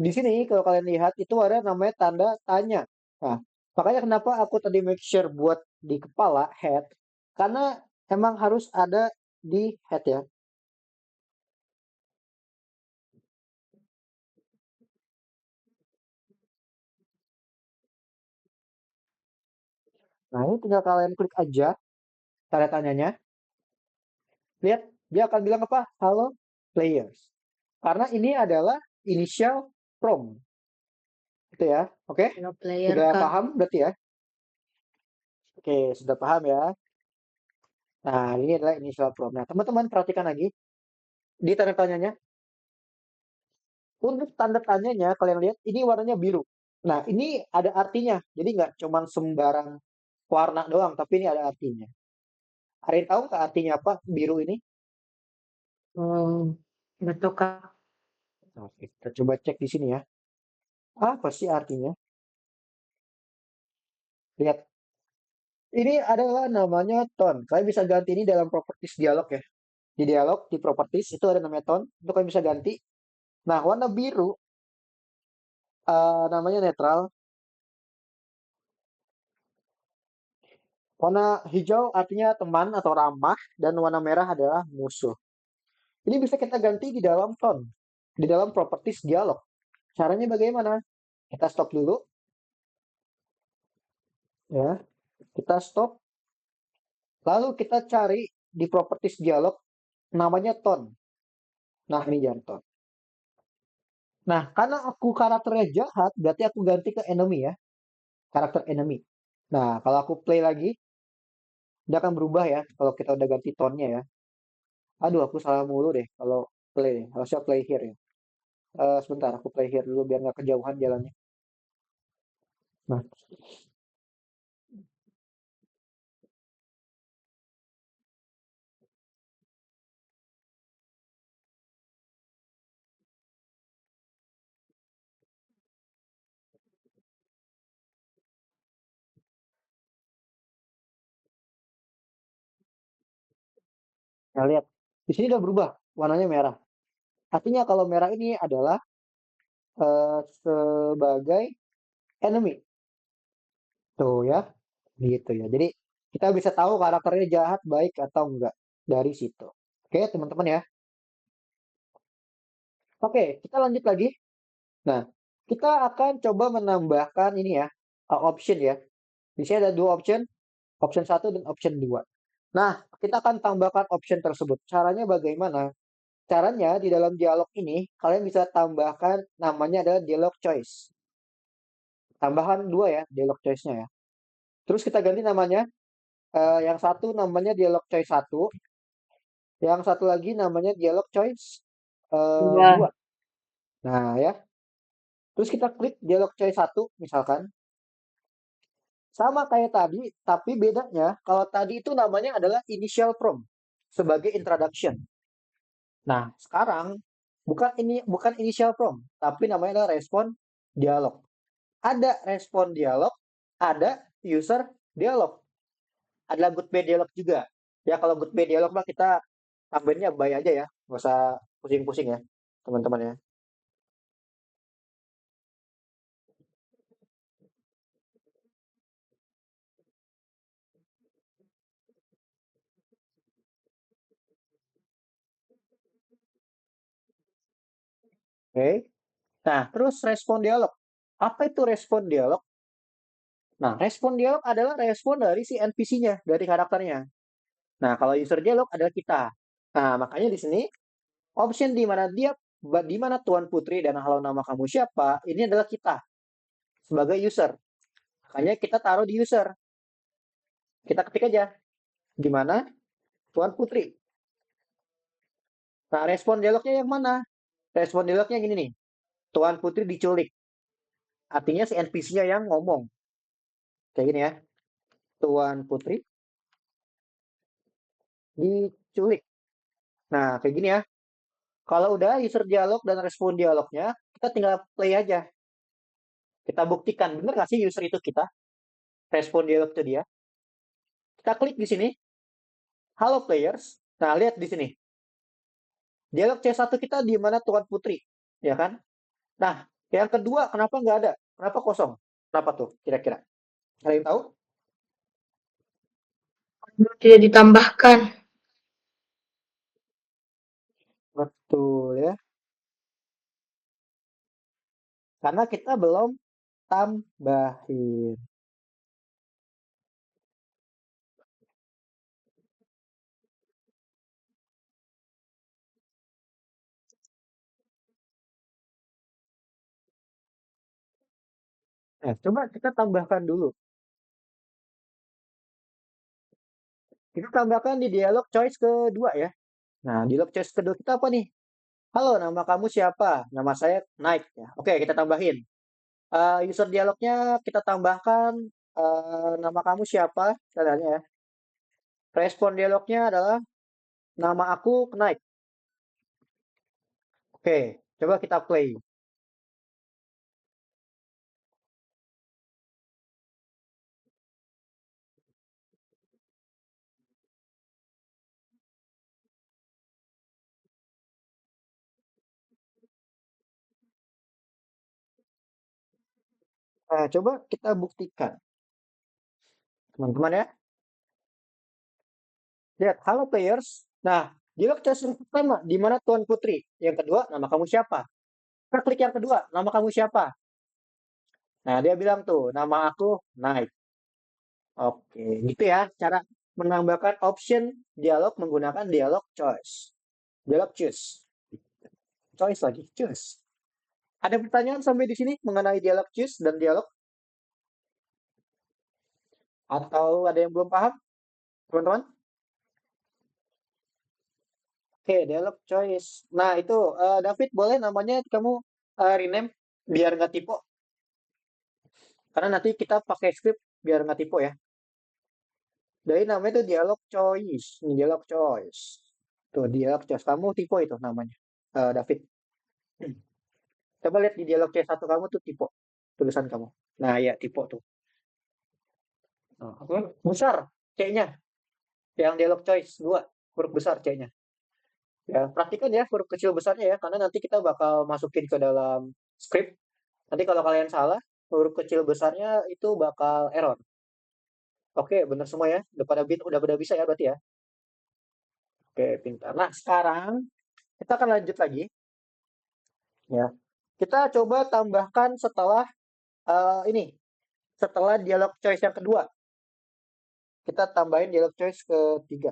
di sini kalau kalian lihat itu ada namanya tanda tanya. Nah, makanya kenapa aku tadi make sure buat di kepala head karena emang harus ada di head ya. Nah, ini tinggal kalian klik aja tanda tanyanya. Lihat, dia akan bilang apa? Halo players. Karena ini adalah initial prompt. Gitu ya. Oke?
no player,
Sudah
Kak.
paham berarti ya? Oke, sudah paham ya. Nah, ini adalah initial prompt. Nah, teman-teman perhatikan lagi di tanda tanyanya. Untuk tanda tanyanya kalian lihat ini warnanya biru. Nah, ini ada artinya. Jadi nggak cuma sembarang warna doang, tapi ini ada artinya. Ada yang tahu nggak artinya apa biru ini?
Oh, betul Kak.
Oke, kita coba cek di sini ya. Apa sih artinya? Lihat, ini adalah namanya tone. Kalian bisa ganti ini dalam properties dialog ya. Di dialog, di properties itu ada namanya tone. Itu kalian bisa ganti. Nah, warna biru namanya netral. Warna hijau artinya teman atau ramah. Dan warna merah adalah musuh. Ini bisa kita ganti di dalam tone. Di dalam properties dialog. Caranya bagaimana? Kita stop dulu. Ya, kita stop. Lalu kita cari di properties dialog namanya tone. Nah, ini jangan. Nah, karena aku karakternya jahat, berarti aku ganti ke enemy ya, karakter enemy. Nah, kalau aku play lagi, dia akan berubah ya, kalau kita udah ganti tone-nya ya. Aduh, aku salah mulu deh kalau play. Harusnya play here ya. Sebentar, aku play here dulu biar nggak kejauhan jalannya. Nah, nah lihat. Di sini udah berubah, warnanya merah. Artinya kalau merah ini adalah sebagai enemy. Tuh ya, gitu ya. Jadi, kita bisa tahu karakternya jahat, baik atau enggak dari situ. Oke, teman-teman ya. Oke, kita lanjut lagi. Nah, kita akan coba menambahkan ini ya, option ya. Di sini ada dua option, option satu dan option 2. Nah, kita akan tambahkan option tersebut. Caranya bagaimana? Caranya di dalam dialog ini, kalian bisa tambahkan namanya adalah dialog choice. Tambahan dua ya, dialog choice-nya ya. Terus kita ganti namanya, yang satu namanya dialog choice satu, yang satu lagi namanya dialog choice
Iya.
2. Nah ya, terus kita klik dialog choice satu misalkan. Sama kayak tadi, tapi bedanya kalau tadi itu namanya adalah initial prompt sebagai introduction. Nah, sekarang bukan initial prompt, tapi namanya adalah respon dialog. Ada respon dialog, ada user dialog. Ada good bad dialog juga. Ya kalau good bad dialog mah kita tambahinnya bye aja ya, nggak usah pusing-pusing ya, teman-teman ya. Oke. Nah, terus respon dialog. Apa itu respon dialog? Nah, respon dialog adalah respon dari si NPC-nya, dari karakternya. Nah, kalau user dialog adalah kita. Nah, makanya di sini option di mana di mana Tuan Putri dan halo nama kamu siapa, ini adalah kita sebagai user. Makanya kita taruh di user. Kita ketik aja di mana Tuan Putri. Nah, respon dialognya yang mana? Respon dialognya gini nih. Tuan Putri diculik. Artinya si NPC-nya yang ngomong. Kayak gini ya. Tuan Putri diculik. Nah, kayak gini ya. Kalau udah user dialog dan respon dialognya, kita tinggal play aja. Kita buktikan, bener nggak sih user itu kita? Respon dialog itu dia. Kita klik di sini, halo players. Nah, lihat di sini. Dialog C1 kita di mana Tuan Putri, ya kan? Nah, yang kedua kenapa nggak ada? Kenapa kosong? Kenapa tuh kira-kira? Ada yang tahu?
Tidak ditambahkan.
Betul ya. Karena kita belum tambahin. Nah, coba kita tambahkan dulu. Kita tambahkan di dialog choice kedua ya. Nah, dialog choice kedua kita apa nih? Halo, nama kamu siapa? Nama saya Knight ya. Oke, kita tambahin. User dialognya kita tambahkan nama kamu siapa? Kita tanya ya. Respon dialognya adalah nama aku Knight. Oke, coba kita play. Nah, coba kita buktikan, teman-teman ya. Lihat, halo players. Nah, dialog choice yang pertama, di mana Tuan Putri? Yang kedua, nama kamu siapa? Kita klik yang kedua, nama kamu siapa? Nah, dia bilang tuh, nama aku Night. Oke, gitu ya cara menambahkan option dialog menggunakan dialog choice. Dialog choose. Choice lagi, choose. Ada pertanyaan sampai di sini mengenai dialog choose dan dialog? Atau ada yang belum paham, teman-teman? Oke, dialog choice. Nah, itu David boleh namanya kamu rename biar nggak typo. Karena nanti kita pakai script biar nggak typo ya. Jadi namanya itu dialog choice. Ini dialog choice. Tuh, dialog choice. Kamu typo itu namanya, David. Coba lihat di dialog C1 kamu tuh typo. Tulisan kamu. Nah, ya typo tuh. Nah, besar C-nya. Yang dialog choice 2. Huruf besar C-nya. Ya, praktikan ya huruf kecil besarnya ya. Karena nanti kita bakal masukin ke dalam script. Nanti kalau kalian salah, huruf kecil besarnya itu bakal error. Oke, benar semua ya. Udah pada bisa ya berarti ya. Oke, pintar. Nah, sekarang kita akan lanjut lagi ya. Kita coba tambahkan setelah ini, setelah dialog choice yang kedua, kita tambahin dialog choice ketiga.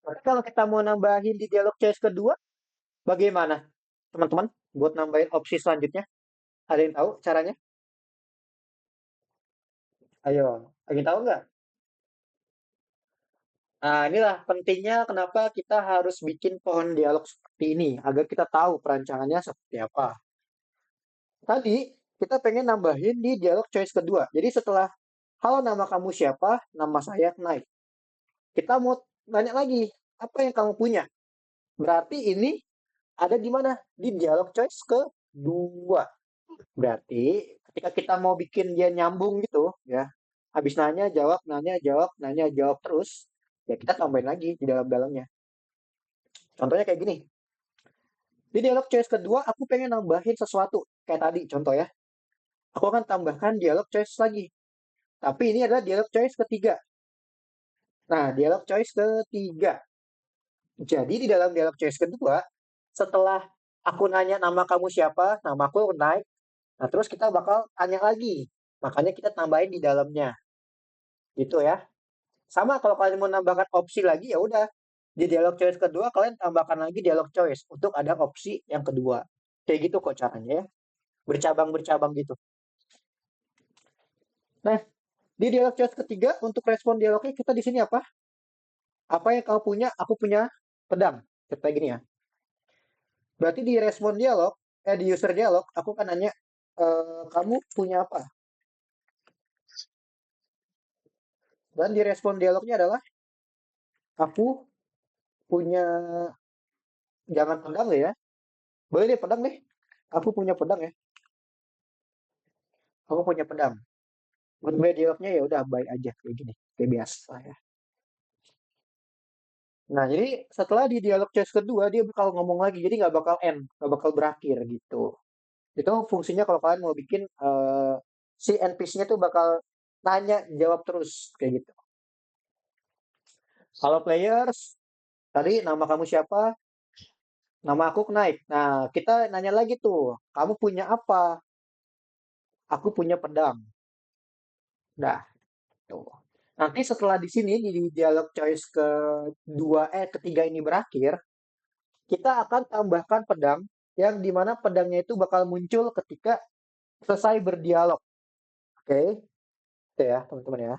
Tapi kalau kita mau nambahin di dialog choice kedua, bagaimana, teman-teman? Buat nambahin opsi selanjutnya, ada yang tahu caranya? Ayo, ada yang tahu nggak? Nah, inilah pentingnya kenapa kita harus bikin pohon dialog seperti ini, agar kita tahu perancangannya seperti apa. Tadi kita pengen nambahin di dialog choice kedua. Jadi setelah halo nama kamu siapa? Nama saya Knight. Kita mau nanya lagi, apa yang kamu punya? Berarti ini ada di mana? Di dialog choice kedua. Berarti ketika kita mau bikin dia nyambung gitu ya, habis nanya jawab terus, ya kita tambahin lagi di dalam-dalamnya. Contohnya kayak gini. Di dialog choice kedua aku pengen nambahin sesuatu. Kayak tadi contoh ya. Aku akan tambahkan dialog choice lagi. Tapi ini adalah dialog choice ketiga. Nah, dialog choice ketiga. Jadi di dalam dialog choice kedua, setelah aku nanya nama kamu siapa, nama aku naik. Nah, terus kita bakal tanya lagi. Makanya kita tambahin di dalamnya. Gitu ya. Sama kalau kalian mau nambahkan opsi lagi ya udah. Di dialog choice kedua kalian tambahkan lagi dialog choice untuk ada opsi yang kedua. Kayak gitu kok caranya ya. Bercabang-bercabang gitu. Nah, di dialog choice ketiga untuk respon dialognya kita di sini apa? Apa yang kau punya? Aku punya pedang. Kayak gini ya. Berarti di respon dialog, di user dialog, aku kan nanya, kamu punya apa? Dan di respon dialognya adalah, aku punya, jangan pedang ya. Boleh deh pedang deh. Aku punya pedang ya. Aku punya pedang. Goodbye dialognya ya udah baik aja kayak gini, kayak biasa ya. Nah, jadi setelah di dialog choice kedua dia bakal ngomong lagi, jadi nggak bakal end, nggak bakal berakhir gitu. Itu fungsinya kalau kalian mau bikin si NPC-nya tuh bakal nanya jawab terus kayak gitu. Halo players, tadi nama kamu siapa? Nama aku Knight. Nah, kita nanya lagi tuh, kamu punya apa? Aku punya pedang. Dah, tuh. Nanti setelah di sini di dialog choice ketiga ini berakhir, kita akan tambahkan pedang yang dimana pedangnya itu bakal muncul ketika selesai berdialog. Oke, itu ya teman-teman ya.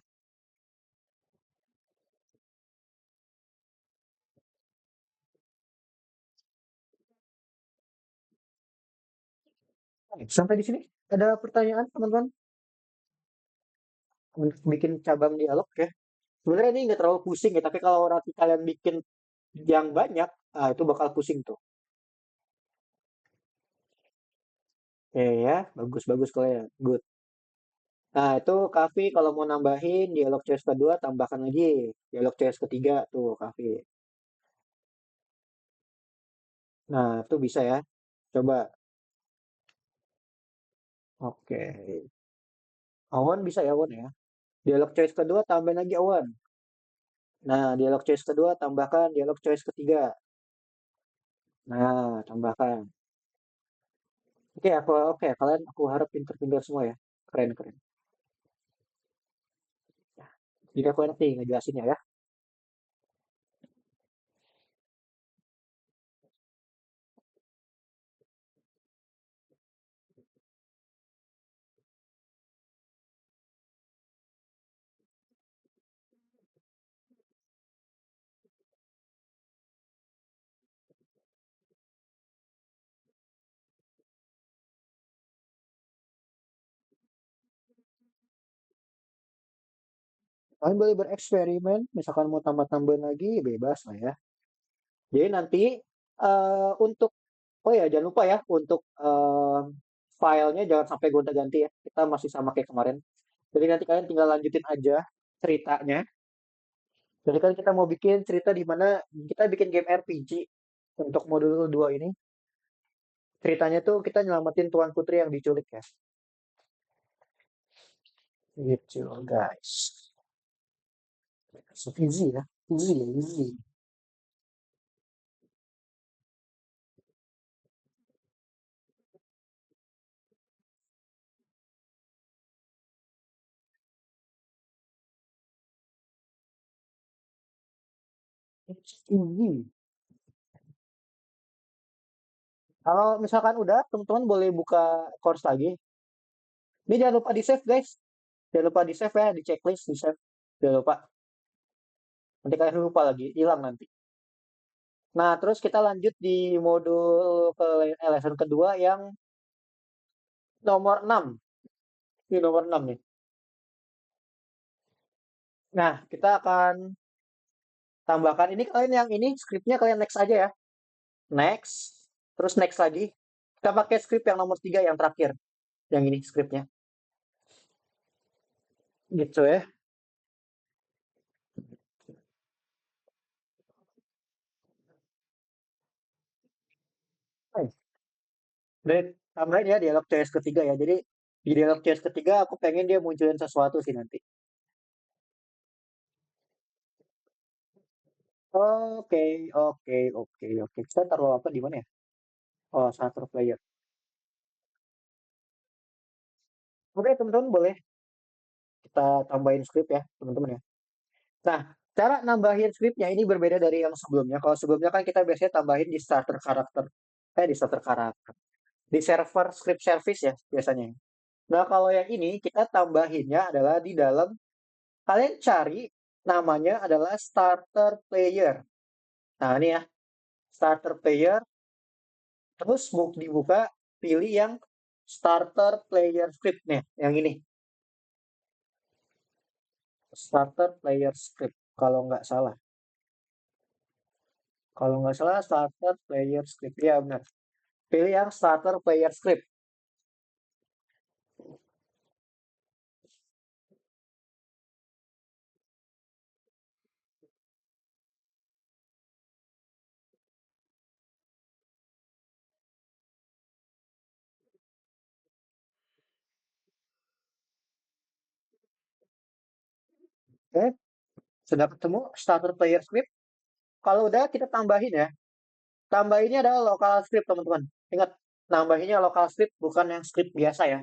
Sampai di sini ada pertanyaan teman-teman? untuk bikin cabang dialog ya. Sebenarnya ini nggak terlalu pusing ya, tapi kalau nanti kalian bikin yang banyak, itu bakal pusing tuh. Oke ya, bagus-bagus kalian. Good. Nah, itu Kavi kalau mau nambahin dialog choice kedua, tambahkan lagi dialog choice ketiga tuh Kavi. Nah, itu bisa ya. Coba. Oke. Awan bisa ya, Awan ya. Dialog choice kedua, tambahin lagi Awan. Nah, dialog choice kedua, tambahkan dialog choice ketiga. Nah, tambahkan. Oke, kalian aku harap pinter-pinter semua ya. Keren, keren. Jadi aku nanti ngejelasinnya ya. Kalian boleh bereksperimen, misalkan mau tambah-tambahin lagi, bebas lah ya. Jadi nanti untuk, oh ya jangan lupa ya, untuk filenya jangan sampai gonta-ganti ya. Kita masih sama kayak kemarin. Jadi nanti kalian tinggal lanjutin aja ceritanya. Jadi kan kita mau bikin cerita di mana kita bikin game RPG untuk modul 2 ini. Ceritanya tuh kita nyelamatin Tuan Putri yang diculik ya. Gitu guys. So easy ya. Easy, easy. It's easy. Kalau misalkan udah, teman-teman boleh buka course lagi. Ini jangan lupa di save guys. Jangan lupa di save ya, di checklist, di save. Jangan lupa. Nanti kalian lupa lagi, hilang nanti. Nah, terus kita lanjut di modul ke lesson kedua yang nomor 6. Ini nomor 6 nih. Nah, kita akan tambahkan ini kalian yang ini skripnya kalian next aja ya. Next, terus next lagi. Kita pakai script yang nomor 3 yang terakhir. Yang ini scriptnya. Gitu ya. Nice. Dan tambahin ya dialog CS ketiga ya. Jadi di dialog CS ketiga aku pengen dia munculin sesuatu sih nanti. Oke, oke. Kita taruh apa di mana ya? Oh, starter player. Oke, teman-teman boleh kita tambahin script ya, teman-teman ya. Nah, cara nambahin scriptnya ini berbeda dari yang sebelumnya. Kalau sebelumnya kan kita biasanya tambahin di starter karakter. Di starter karakter. Di server script service ya biasanya. Nah, kalau yang ini kita tambahinnya adalah di dalam kalian cari namanya adalah starter player. Nah, ini ya, starter player. Terus dibuka, pilih yang starter player script nih, yang ini. Starter player script, kalau nggak salah. Kalau nggak salah, starter player script. Ya, benar. Pilih yang starter player script. Oke, sudah ketemu starter player script. Kalau udah, kita tambahin ya. Tambahinnya adalah local script, teman-teman. Ingat, nambahinnya local script, bukan yang script biasa ya.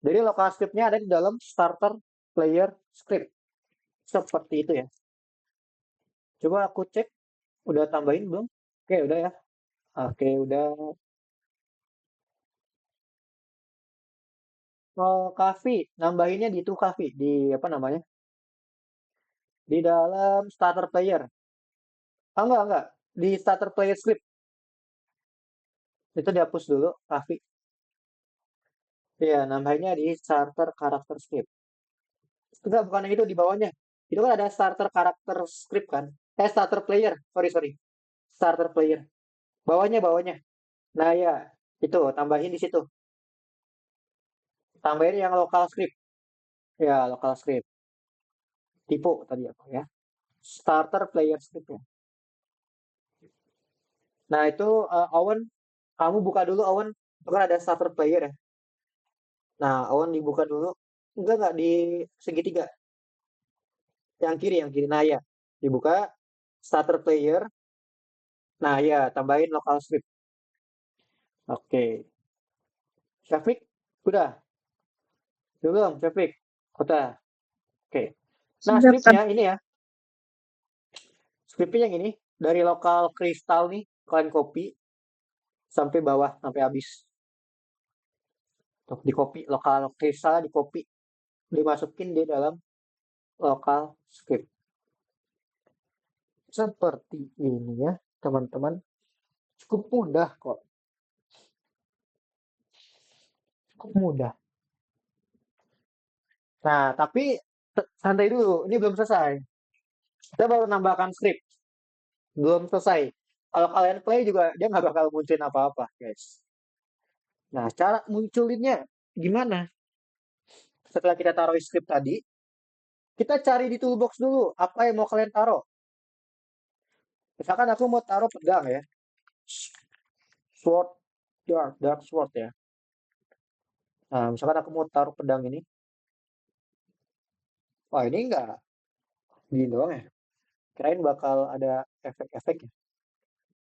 Jadi local scriptnya ada di dalam starter player script. Seperti itu ya. Coba aku cek, udah tambahin belum? Oke, udah ya. Oke, udah. Oh, Kavi, nambahinnya di itu Kavi, di apa namanya? Di dalam starter player. Ah, enggak. Di starter player script. Itu dihapus dulu, Kavi. Iya, nambahinnya di starter karakter script. Enggak, bukan yang itu di bawahnya. Itu kan ada starter karakter script kan? Starter player. Sorry, sorry. Starter player. Bawahnya, bawahnya. Nah, ya. Itu, tambahin di situ. Tambahin yang lokal script. Ya, lokal script. Tipe tadi apa ya? Starter player script ya. Nah, itu Owen, kamu buka dulu Owen. Itu kan ada starter player ya. Nah, Owen dibuka dulu. Enggak, di segitiga. Yang kiri, yang kiri. Nah, ya. Dibuka starter player. Nah, ya, tambahin lokal script. Oke. Syafiq, udah. Belum, Syafiq. Udah. Oke. Nah,
Sudah kan?
scriptnya ini ya. Scriptnya yang ini. Dari lokal kristal nih. Kalian copy. Sampai bawah. Sampai habis. Tuh, di copy. Lokal kristal di copy. Dimasukin di dalam lokal script. Seperti ini ya, teman-teman. Cukup mudah kok. Cukup mudah. Nah, tapi santai dulu. Ini belum selesai. Kita baru nambahkan script. Belum selesai. Kalau kalian play juga, dia nggak bakal munculin apa-apa, guys. Nah, cara munculinnya gimana? Setelah kita taruh script tadi, kita cari di toolbox dulu. Apa yang mau kalian taruh? Misalkan aku mau taruh pedang ya. Sword, dark sword ya. Nah, misalkan aku mau taruh pedang ini. Wah, ini enggak gini doang ya. Kirain bakal ada efek-efek ya.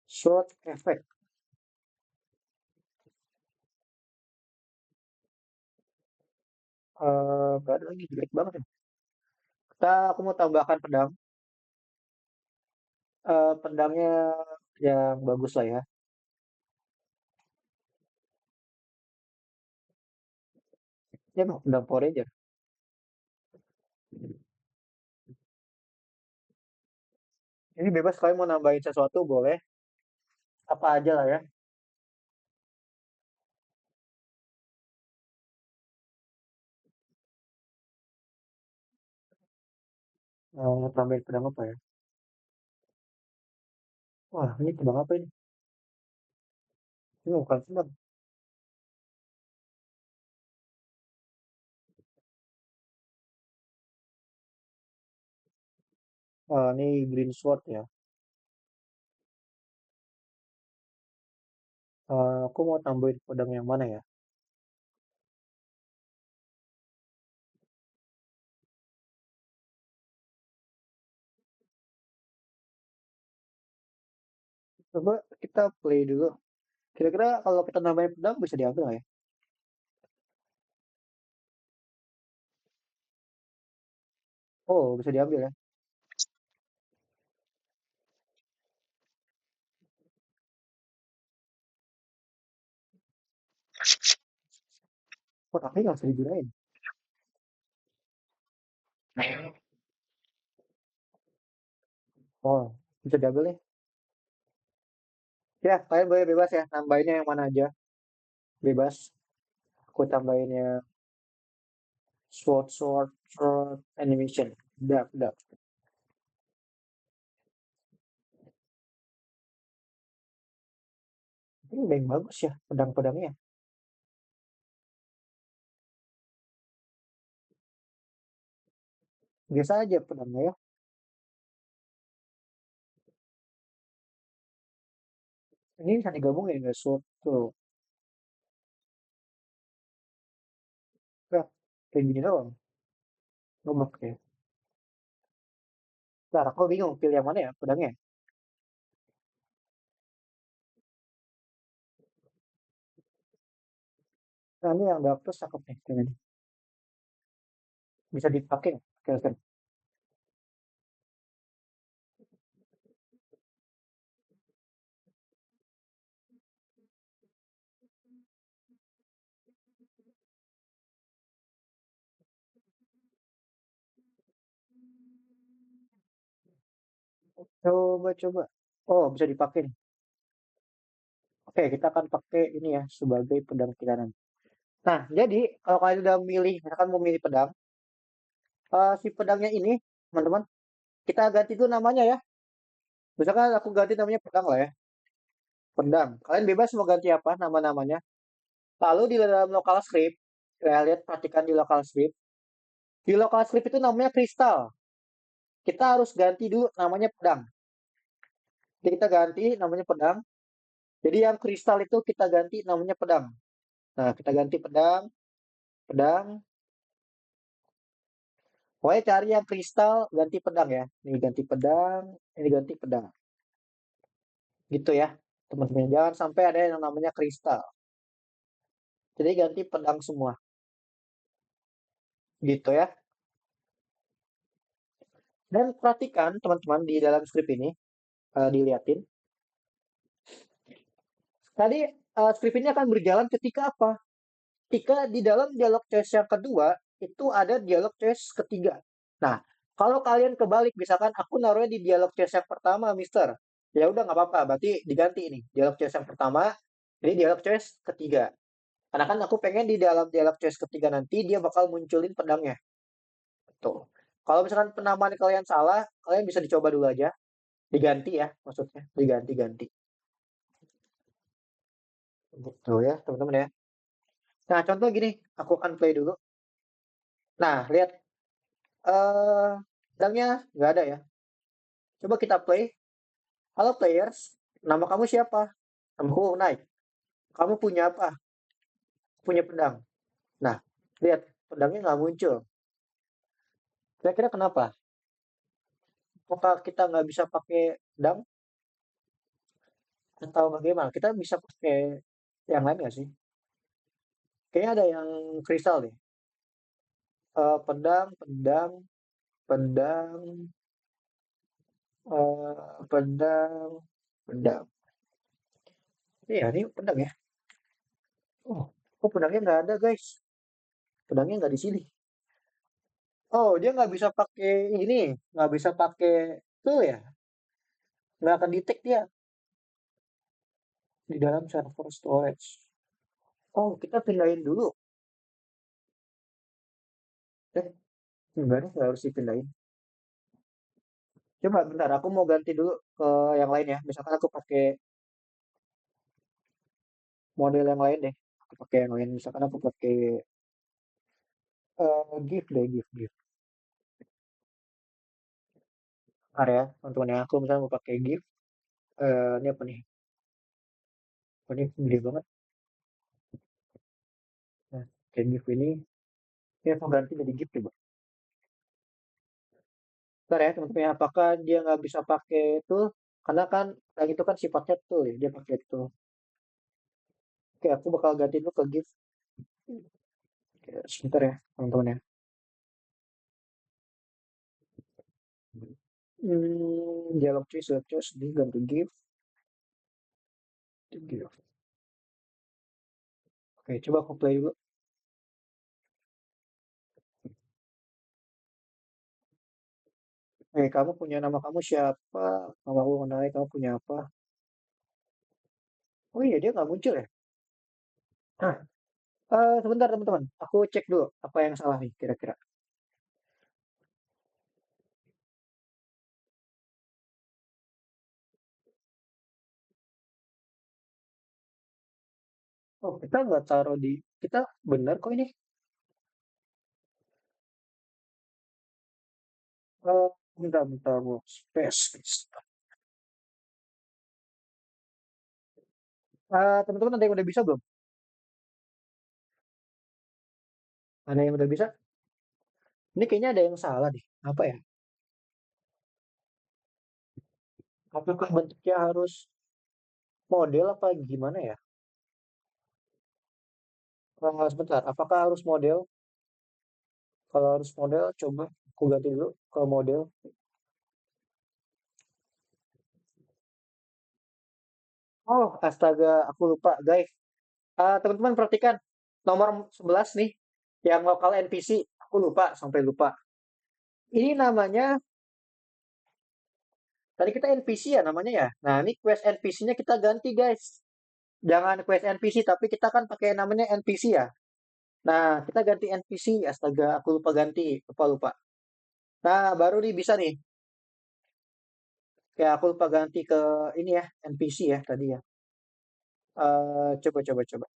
Sword effect. Gak ada lagi, jelek banget ya. Aku mau tambahkan pedang. Pedangnya yang bagus lah ya. Ini emang pedang Power Ranger. Ini bebas kalian mau nambahin sesuatu boleh. Apa aja lah ya. Tambahin pedang apa ya? Wah, ini pedang apa ini? Ini bukan pedang. Ini green sword ya. Aku mau tambahin pedang yang mana ya? Coba kita play dulu. Kira-kira kalau kita nambahin pedang bisa diambil nggak ya? Oh, bisa diambil ya. Oh, tapi nggak bisa digunain. Oh, bisa diambil nih. Ya, kalian boleh bebas ya. Nambahinnya yang mana aja. Bebas. Aku tambahinnya sword animation. Udah. Ini udah yang bagus ya, pedang-pedangnya. Biasa aja pedangnya ya. Ini bisa digabungin ya, sword tuh. Ya, kayak gini doang. Ngebak ya. Nah, aku bingung pilih yang mana ya pedangnya. Nah, ini yang dapet cakep nih. Kayaknya. Bisa dipakai nggak? Kira-kira. Coba. Oh, bisa dipakai nih. Oke, kita akan pakai ini ya sebagai pedang kita nanti. Nah, jadi kalau kalian udah milih, misalkan mau milih pedang, Si pedangnya ini, teman-teman, kita ganti dulu namanya ya. Misalkan aku ganti namanya pedang lah ya. Pedang. Kalian bebas mau ganti apa nama-namanya. Lalu di dalam local script, ya lihat perhatikan di local script. Di local script itu namanya kristal. Kita harus ganti dulu namanya pedang. Jadi kita ganti namanya pedang. Jadi yang kristal itu kita ganti namanya pedang. Nah, kita ganti pedang, pedang. Pokoknya cari yang kristal, ganti pedang ya. Ini ganti pedang, ini ganti pedang. Gitu ya, teman-teman. Jangan sampai ada yang namanya kristal. Jadi ganti pedang semua. Gitu ya. Dan perhatikan teman-teman di dalam script ini, dilihatin. Tadi script ini akan berjalan ketika apa? Ketika di dalam dialog choice yang kedua, itu ada dialog choice ketiga. Nah, kalau kalian kebalik, misalkan aku naruhnya di dialog choice yang pertama, Mister. Ya udah nggak apa-apa, berarti diganti ini. Dialog choice yang pertama, ini dialog choice ketiga. Karena kan aku pengen di dalam dialog choice ketiga nanti dia bakal munculin pedangnya. Tuh. Kalau misalkan penamaan kalian salah, kalian bisa dicoba dulu aja. Diganti ya, maksudnya. Diganti-ganti. Gitu ya, teman-teman ya. Nah, contoh gini, aku akan play dulu. Nah, lihat. eh pedangnya nggak ada ya. Coba kita play. Halo players, nama kamu siapa? Namaku Knight. Kamu punya apa? Punya pedang. Nah, lihat. Pedangnya nggak muncul. Kira-kira kenapa? Apakah kita nggak bisa pakai pedang? Atau bagaimana? Kita bisa pakai yang lain nggak sih? Kayaknya ada yang kristal deh. Pedang, pedang, pedang, pedang, pedang. Iya, ini pedang ya. Oh, kok pedangnya nggak ada, guys? Pedangnya nggak di sini. Oh, dia nggak bisa pakai ini, nggak bisa pakai tuh ya, nggak akan detect dia di dalam server storage. Oh, kita pindahin dulu. Eh, enggak nih, nggak harus dipindahin. Coba bentar, aku mau ganti dulu ke yang lain ya. Misalkan aku pakai model yang lain deh. Aku pakai yang lain. Misalkan aku pakai GIF deh, GIF. Bentar ya, teman-teman ya. Aku misalnya mau pakai GIF. Ini apa nih? Oh, ini gede banget. Nah, kayak GIF ini. Ini aku ganti jadi GIF coba. Bentar ya, teman-teman ya. Apakah dia nggak bisa pakai tool? Karena kan yang itu kan sifatnya tool ya. Dia pakai tool. Oke, aku bakal ganti dulu ke GIF. Oke, sebentar ya, teman-teman ya. Dialog choice, diganti GIF. GIF. Oke, coba aku play dulu. Kamu punya nama kamu siapa? Nama aku kenalnya kamu punya apa? Oh iya, dia nggak muncul ya? Nah, sebentar teman-teman. Aku cek dulu apa yang salah nih kira-kira. Oh, kita nggak taruh di... Kita benar kok ini. Bentar, workspace. Teman-teman ada yang udah bisa belum? Ada yang udah bisa? Ini kayaknya ada yang salah deh. Apa ya? Apakah bentuknya harus model apa gimana ya? Sebentar, apakah harus model? Kalau harus model, coba aku ganti dulu ke model. Oh, astaga, aku lupa, guys. Teman-teman perhatikan nomor 11 nih, yang lokal NPC. Aku lupa, sampai lupa. Ini namanya, tadi kita NPC ya namanya ya. Nah, ini quest NPC-nya kita ganti, guys. Jangan quest NPC, tapi kita kan pakai namanya NPC ya. Nah, kita ganti NPC. Astaga, aku lupa ganti. Lupa. Nah, baru nih bisa nih. Kayak aku lupa ganti ke ini ya, NPC ya tadi ya. Coba, coba, coba.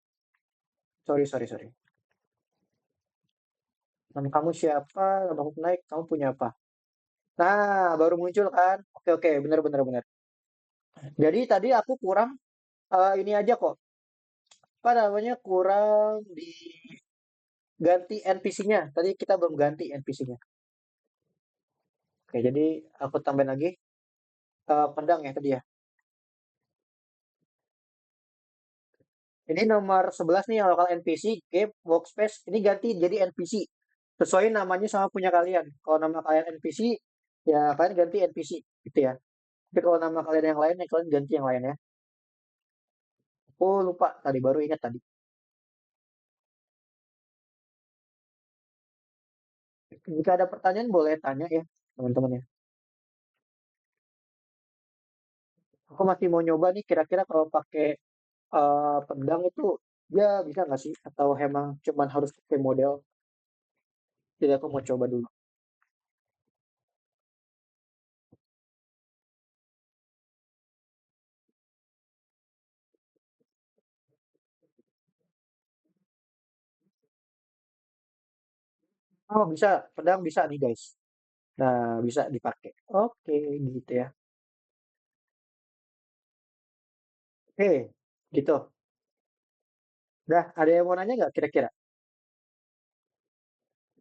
Sorry, sorry, sorry. Nama kamu siapa? Nama aku naik. Kamu punya apa? Nah, baru muncul kan? Oke, oke, benar, benar, benar. Jadi tadi aku kurang ini aja kok. Apa namanya? Kurang diganti NPC-nya. Tadi kita belum ganti NPC-nya. Oke, jadi aku tambahin lagi pedang ya tadi ya. Ini nomor 11 nih yang lokal NPC, game, workspace. Ini ganti jadi NPC. Sesuai namanya sama punya kalian. Kalau nama kalian NPC, ya kalian ganti NPC gitu ya. Tapi kalau nama kalian yang lain, ya kalian ganti yang lain ya. Aku lupa tadi, baru ingat tadi. Jika ada pertanyaan boleh tanya ya, teman-teman ya. Aku masih mau nyoba nih, kira-kira kalau pakai pedang itu, ya bisa nggak sih? Atau emang cuman harus pakai model? Jadi aku mau coba dulu. Oh bisa, pedang bisa nih guys. Nah, bisa dipakai. Oke, gitu ya. Oke, gitu. Dah, ada yang mau nanya nggak kira-kira?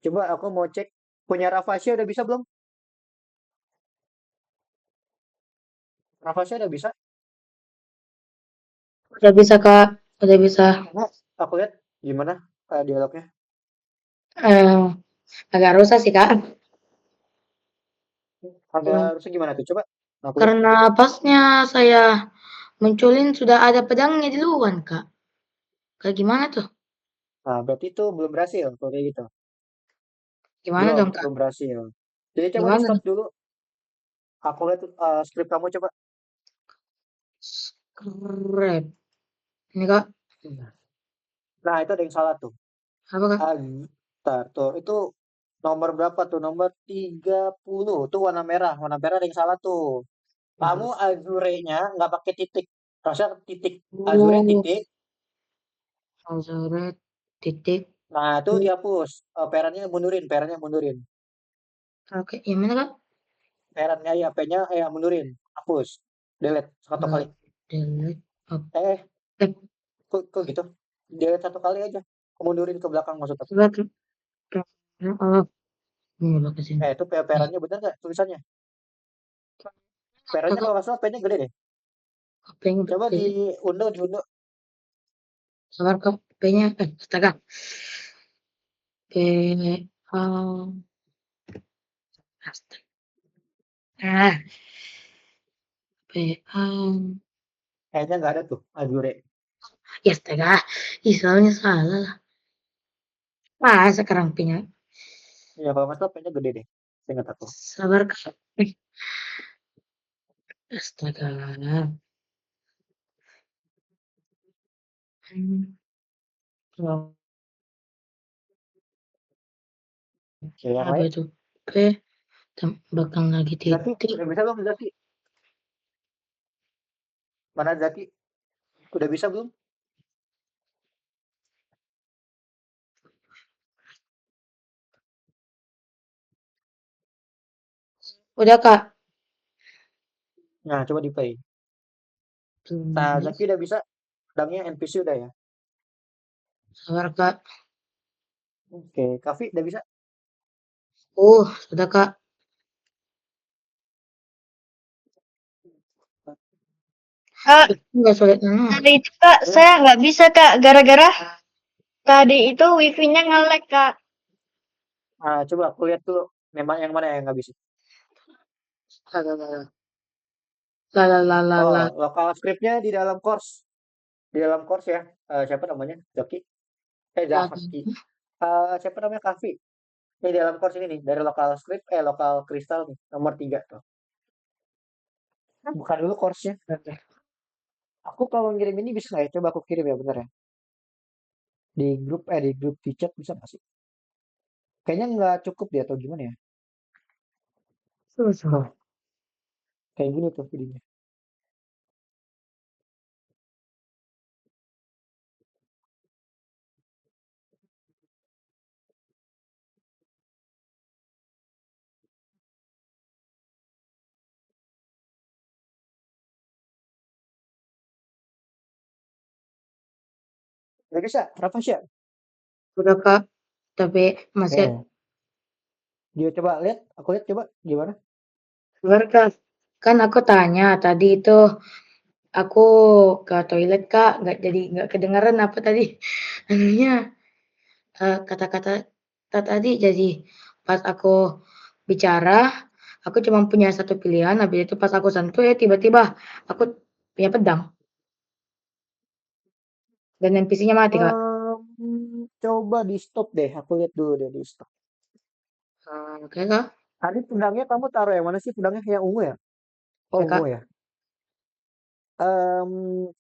Coba aku mau cek. Punya Rafasya udah bisa belum? Rafasya udah bisa?
Udah bisa, Kak. Udah bisa.
Nah, aku lihat gimana dialognya.
Eh, agak rusak sih, Kak.
Agak
Hmm,
harusnya gimana tuh? Coba aku lihat.
karena pasnya saya munculin sudah ada pedangnya di duluan, Kak. Kayak gimana tuh?
Nah, berarti itu belum berhasil kalau kayak gitu.
Gimana
Belum,
dong, Kak?
belum berhasil. Jadi coba di
Gimana
stop
dong?
dulu. Aku lihat skrip kamu coba.
Scrap. Ini, Kak.
Nah, itu ada yang salah tuh.
Apa, Kak?
Bentar, tuh. Itu nomor berapa tuh? Nomor 30. Tuh warna merah. Warna merah ada yang salah tuh. Kamu azure-nya nggak pakai titik. Harusnya titik. Azure
Oh,
titik.
Alzaret titik.
Nah, itu dihapus. Perannya mundurin. Perannya mundurin.
Oke, yang mana, Kak?
Perannya ya, P-nya mundurin. Hapus. Delete satu kali.
Delete. Up.
Eh,
Eh,
kok gitu? Delete satu kali aja. Mundurin ke belakang maksud aku.
coba, Kak. Oh, ini coba ke sini.
Itu
Nih,
perannya bener nggak tulisannya? Perannya
Kakak,
kalau nggak salah P-nya gede deh.
HP-nya
Coba
berarti.
diunduh, diunduh.
Sabar, Kak. HP-nya, astaga. P, A, astaga. Ah, P, A.
E-nya nggak ada tuh. Azure.
Ya, astaga. Ih, soalnya salah lah. Wah, sekarang P-nya.
Ya kalau nggak salah P-nya gede deh. Ingat aku.
Sabar, Kak. Astaga. Hmm, oh,
Oke, yang
apa
lain.
itu? P, tambahkan lagi
Zaki,
titik.
udah bisa belum Zaki? Mana Zaki? Udah bisa belum?
Udah, Kak.
Nah, coba di play. Nah, Zaki
Tulis.
udah bisa. Pedangnya NPC udah ya.
Sabar, Kak.
Oke, Kavi udah bisa.
Sudah, Kak.
Kak,
Enggak sulit.
tadi itu Kak,
Ya.
saya nggak bisa Kak, gara-gara tadi itu wifi-nya nge-lag Kak.
Nah, coba aku lihat dulu. Memang yang mana yang nggak bisa.
La la la la
Oh,
la.
lokal scriptnya di dalam course. Di dalam course ya. Siapa namanya? Zaki.
La.
Zaki. Siapa namanya? Kavi. Ini di dalam course ini nih. Dari lokal script, lokal kristal nih. Nomor 3 tuh. Bukan dulu course-nya. Aku kalau ngirim ini bisa nggak ya? Coba aku kirim ya, bener ya. Di grup di chat bisa nggak sih? Kayaknya nggak cukup dia atau gimana ya?
Susah.
Nah, kayak gini tuh videonya. Udah bisa, berapa sih?
Udah Kak, tapi masih
Oke. Dia coba lihat, aku lihat coba gimana.
sabar Kak. Kan aku tanya tadi itu aku ke toilet Kak, nggak kedengeran apa tadi anunya kata-kata tadi. Jadi pas aku bicara, aku cuma punya satu pilihan. Habis itu pas aku sentuh ya tiba-tiba aku punya pedang dan NPC-nya mati Kak.
Coba di stop deh, aku lihat dulu deh di stop.
Oke Kak,
Tadi pedangnya kamu taruh yang mana sih pedangnya yang ungu ya? Oh
oke
ungu
Kak.
ya.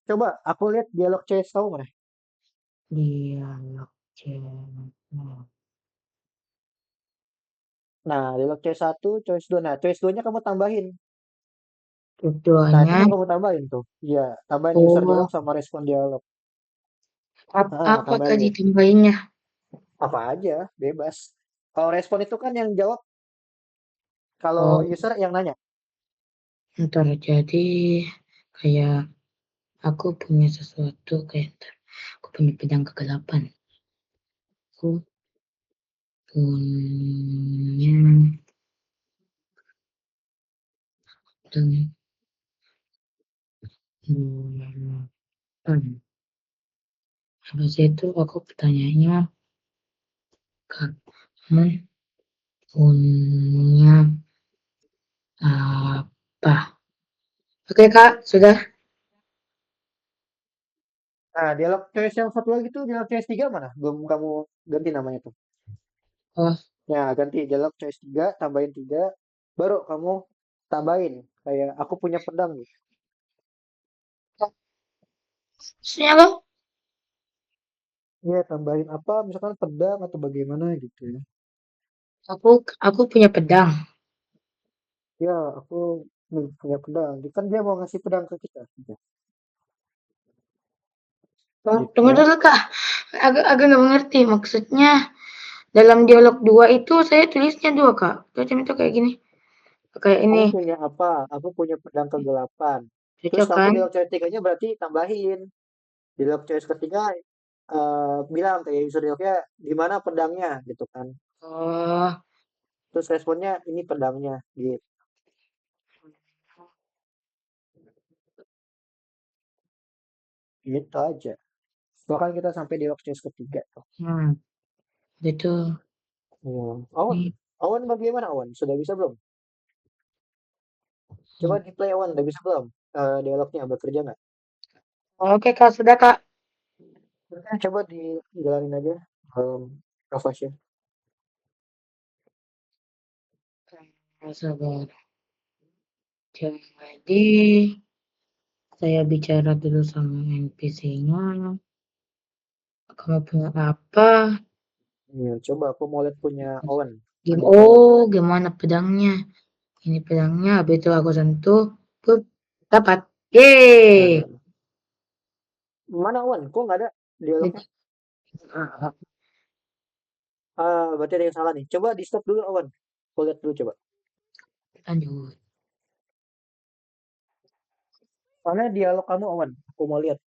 Coba aku lihat dialog CS kamu mana?
Dialog chat.
Nah, dialog CS 1, choice 2. Nah, choice 2-nya kamu tambahin. Nah, itu
Keduanya,
mau kamu tambahin tuh. Iya, tambahin user dialog
oh,
sama respon dialog.
apakah
Tambahin.
ditambahinnya?
Apa aja, bebas. Kalau respon itu kan yang jawab, kalau
Oh,
user yang nanya.
ntar jadi kayak aku punya sesuatu kayak ntar aku punya pedang kegelapan. Aku punya pedang kegelapan. Habis itu aku bertanyanya, kamu punya apa? Oke Kak, sudah.
Nah, dialog choice yang satu lagi tuh dialog choice 3 mana? Belum kamu ganti namanya tuh.
Oh,
Ya, ganti dialog choice 3, tambahin 3, baru kamu tambahin. Kayak aku punya pedang gitu.
maksudnya lo?
Ya, tambahin apa, misalkan pedang atau bagaimana gitu ya.
Aku punya pedang.
Ya, aku punya pedang. Kan dia mau ngasih pedang ke kita. Gitu, gitu
Tunggu
ya.
dulu Kak, agak nggak mengerti maksudnya. Dalam dialog 2 itu saya tulisnya 2 Kak. Macam itu kayak gini. Kayak
Kamu
ini,
punya apa? Aku punya pedang kegelapan. Terus
cocok
kamu
kan?
di choice 3-nya berarti tambahin. Di choice ketiga bilang kayak user dialognya di mana pedangnya gitu kan.
Oh,
Terus responnya ini pedangnya gitu. Gitu aja. Bahkan kita sampai di choice ketiga tuh.
itu
Hmm. Awan,
nih.
Awan bagaimana Awan? Sudah bisa belum? Coba di play Awan, udah bisa belum? Dialognya bekerja nggak?
Oke Kak, sudah Kak.
Coba dijalanin aja. Navasnya.
Sabar. Jadi saya bicara dulu sama NPC-nya. Kamu punya apa?
Iya, coba aku mau lihat punya Owen. Adik Owen.
Gimana pedangnya? Ini pedangnya. Habis itu aku sentuh. Pup, dapat. Yeay.
Nah, mana Owen? Kok nggak ada dialognya? Berarti ada yang salah nih. Coba di stop dulu Owen. Aku lihat dulu coba.
Lanjut.
Mana dialog kamu Owen? Aku mau lihat.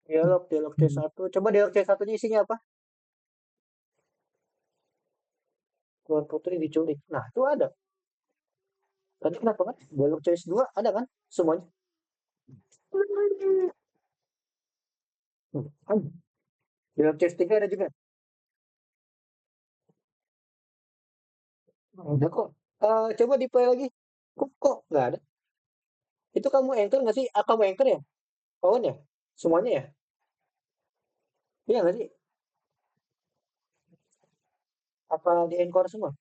Dialog C1. Coba dialog C1-nya isinya apa? Tuan Putri diculik. Nah, itu ada. Tadi kenapa kan? Dialog CS2 ada kan? Semuanya. Kan? Dialog CS3 ada juga. Udah kok. Coba di play lagi. Kok nggak ada? Itu kamu anchor nggak sih? Kamu anchor ya? Owen ya? Semuanya ya? Iya nggak sih? Apa di anchor semua?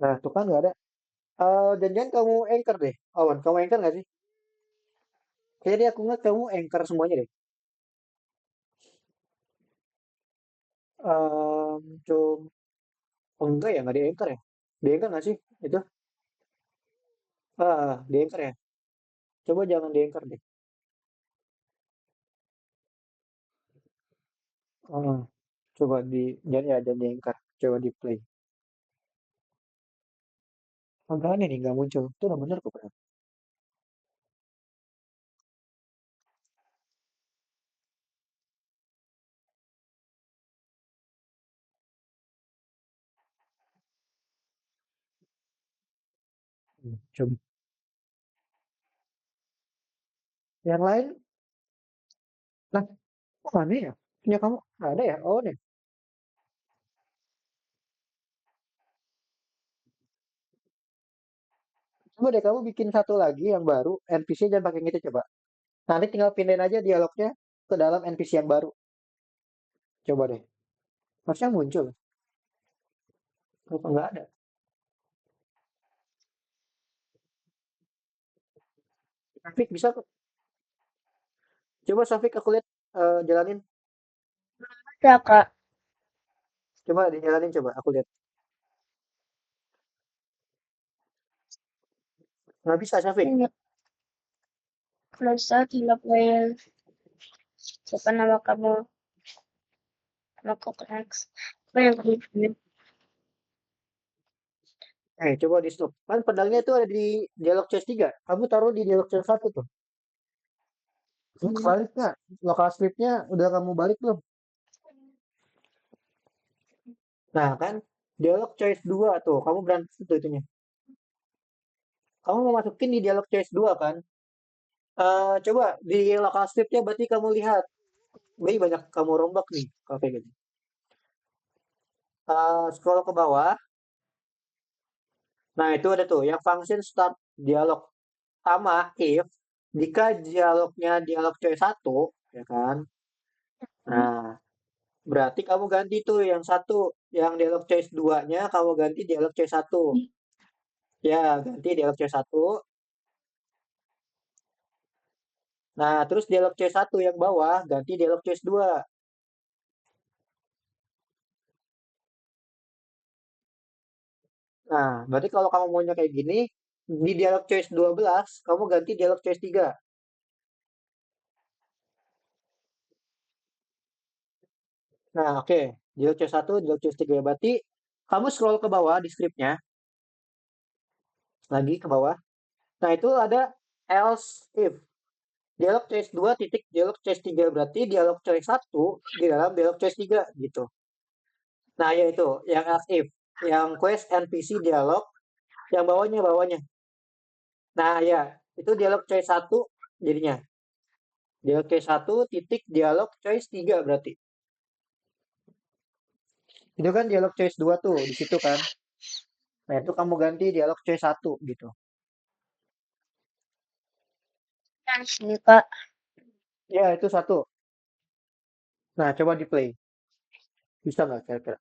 Nah, tuh kan nggak ada. Jangan-jangan kamu anchor deh, Awan. Kamu anchor nggak sih? Kayaknya aku ngeliat kamu anchor semuanya deh. Coba, oh enggak ya, nggak di anchor ya? Di anchor nggak sih? Itu? Di anchor ya? Coba jangan di anchor deh. Ah, coba di, jangan ya, jangan di anchor. Coba di play. Agak aneh nih, nggak muncul. Itu udah bener kok, Bang. Coba. Yang lain, nah, kok aneh ya? Punya kamu nggak ada ya? Oh, nih. Coba deh kamu bikin satu lagi yang baru, NPC jangan pakai gitu coba. Nanti tinggal pindahin aja dialognya ke dalam NPC yang baru. Coba deh. Harusnya muncul. Kenapa nggak ada? Safik bisa kok. Coba Safik aku lihat jalanin.
Ada, Kak.
Coba dijalanin coba aku lihat. Nggak bisa Safik.
Ini Closer di Logwell. Siapa nama kamu? Nama aku Rex. Apa yang kamu pilih?
Coba di stop. Kan pedangnya itu ada di dialog chest 3. Kamu taruh di dialog chest 1 tuh. Kamu kebalik nggak? Lokal scriptnya udah kamu balik belum? Nah kan, dialog choice 2 tuh. Kamu berantem tuh itunya. Kamu mau masukin di dialog choice 2 kan? Coba di lokal scriptnya berarti kamu lihat. Wih, banyak kamu rombak nih. Kalau kayak gitu. Scroll ke bawah. Nah, itu ada tuh yang function start dialog sama if jika dialognya dialog choice 1, ya kan? Nah, berarti kamu ganti tuh yang satu, yang dialog choice 2-nya kamu ganti dialog choice 1. Ya, ganti dialog choice 1. Nah, terus dialog choice 1 yang bawah ganti dialog choice 2. Nah, berarti kalau kamu maunya kayak gini, di dialog choice 12 kamu ganti dialog choice 3. Nah, oke. Dialog choice 1, dialog choice 3. Berarti kamu scroll ke bawah di scriptnya, lagi ke bawah. Nah, itu ada else if. Dialog choice 2 titik dialog choice 3 berarti dialog choice 1 di dalam dialog choice 3 gitu. Nah, ya itu yang else if, yang quest NPC dialog yang bawahnya. Nah, ya, itu dialog choice 1 jadinya. Dialog choice 1 titik dialog choice 3 berarti. Itu kan dialog choice 2 tuh di situ kan. Nah, itu kamu ganti dialog choice 1 gitu.
Yang sini, Kak.
Ya, itu satu. Nah, coba di play. Bisa nggak kira-kira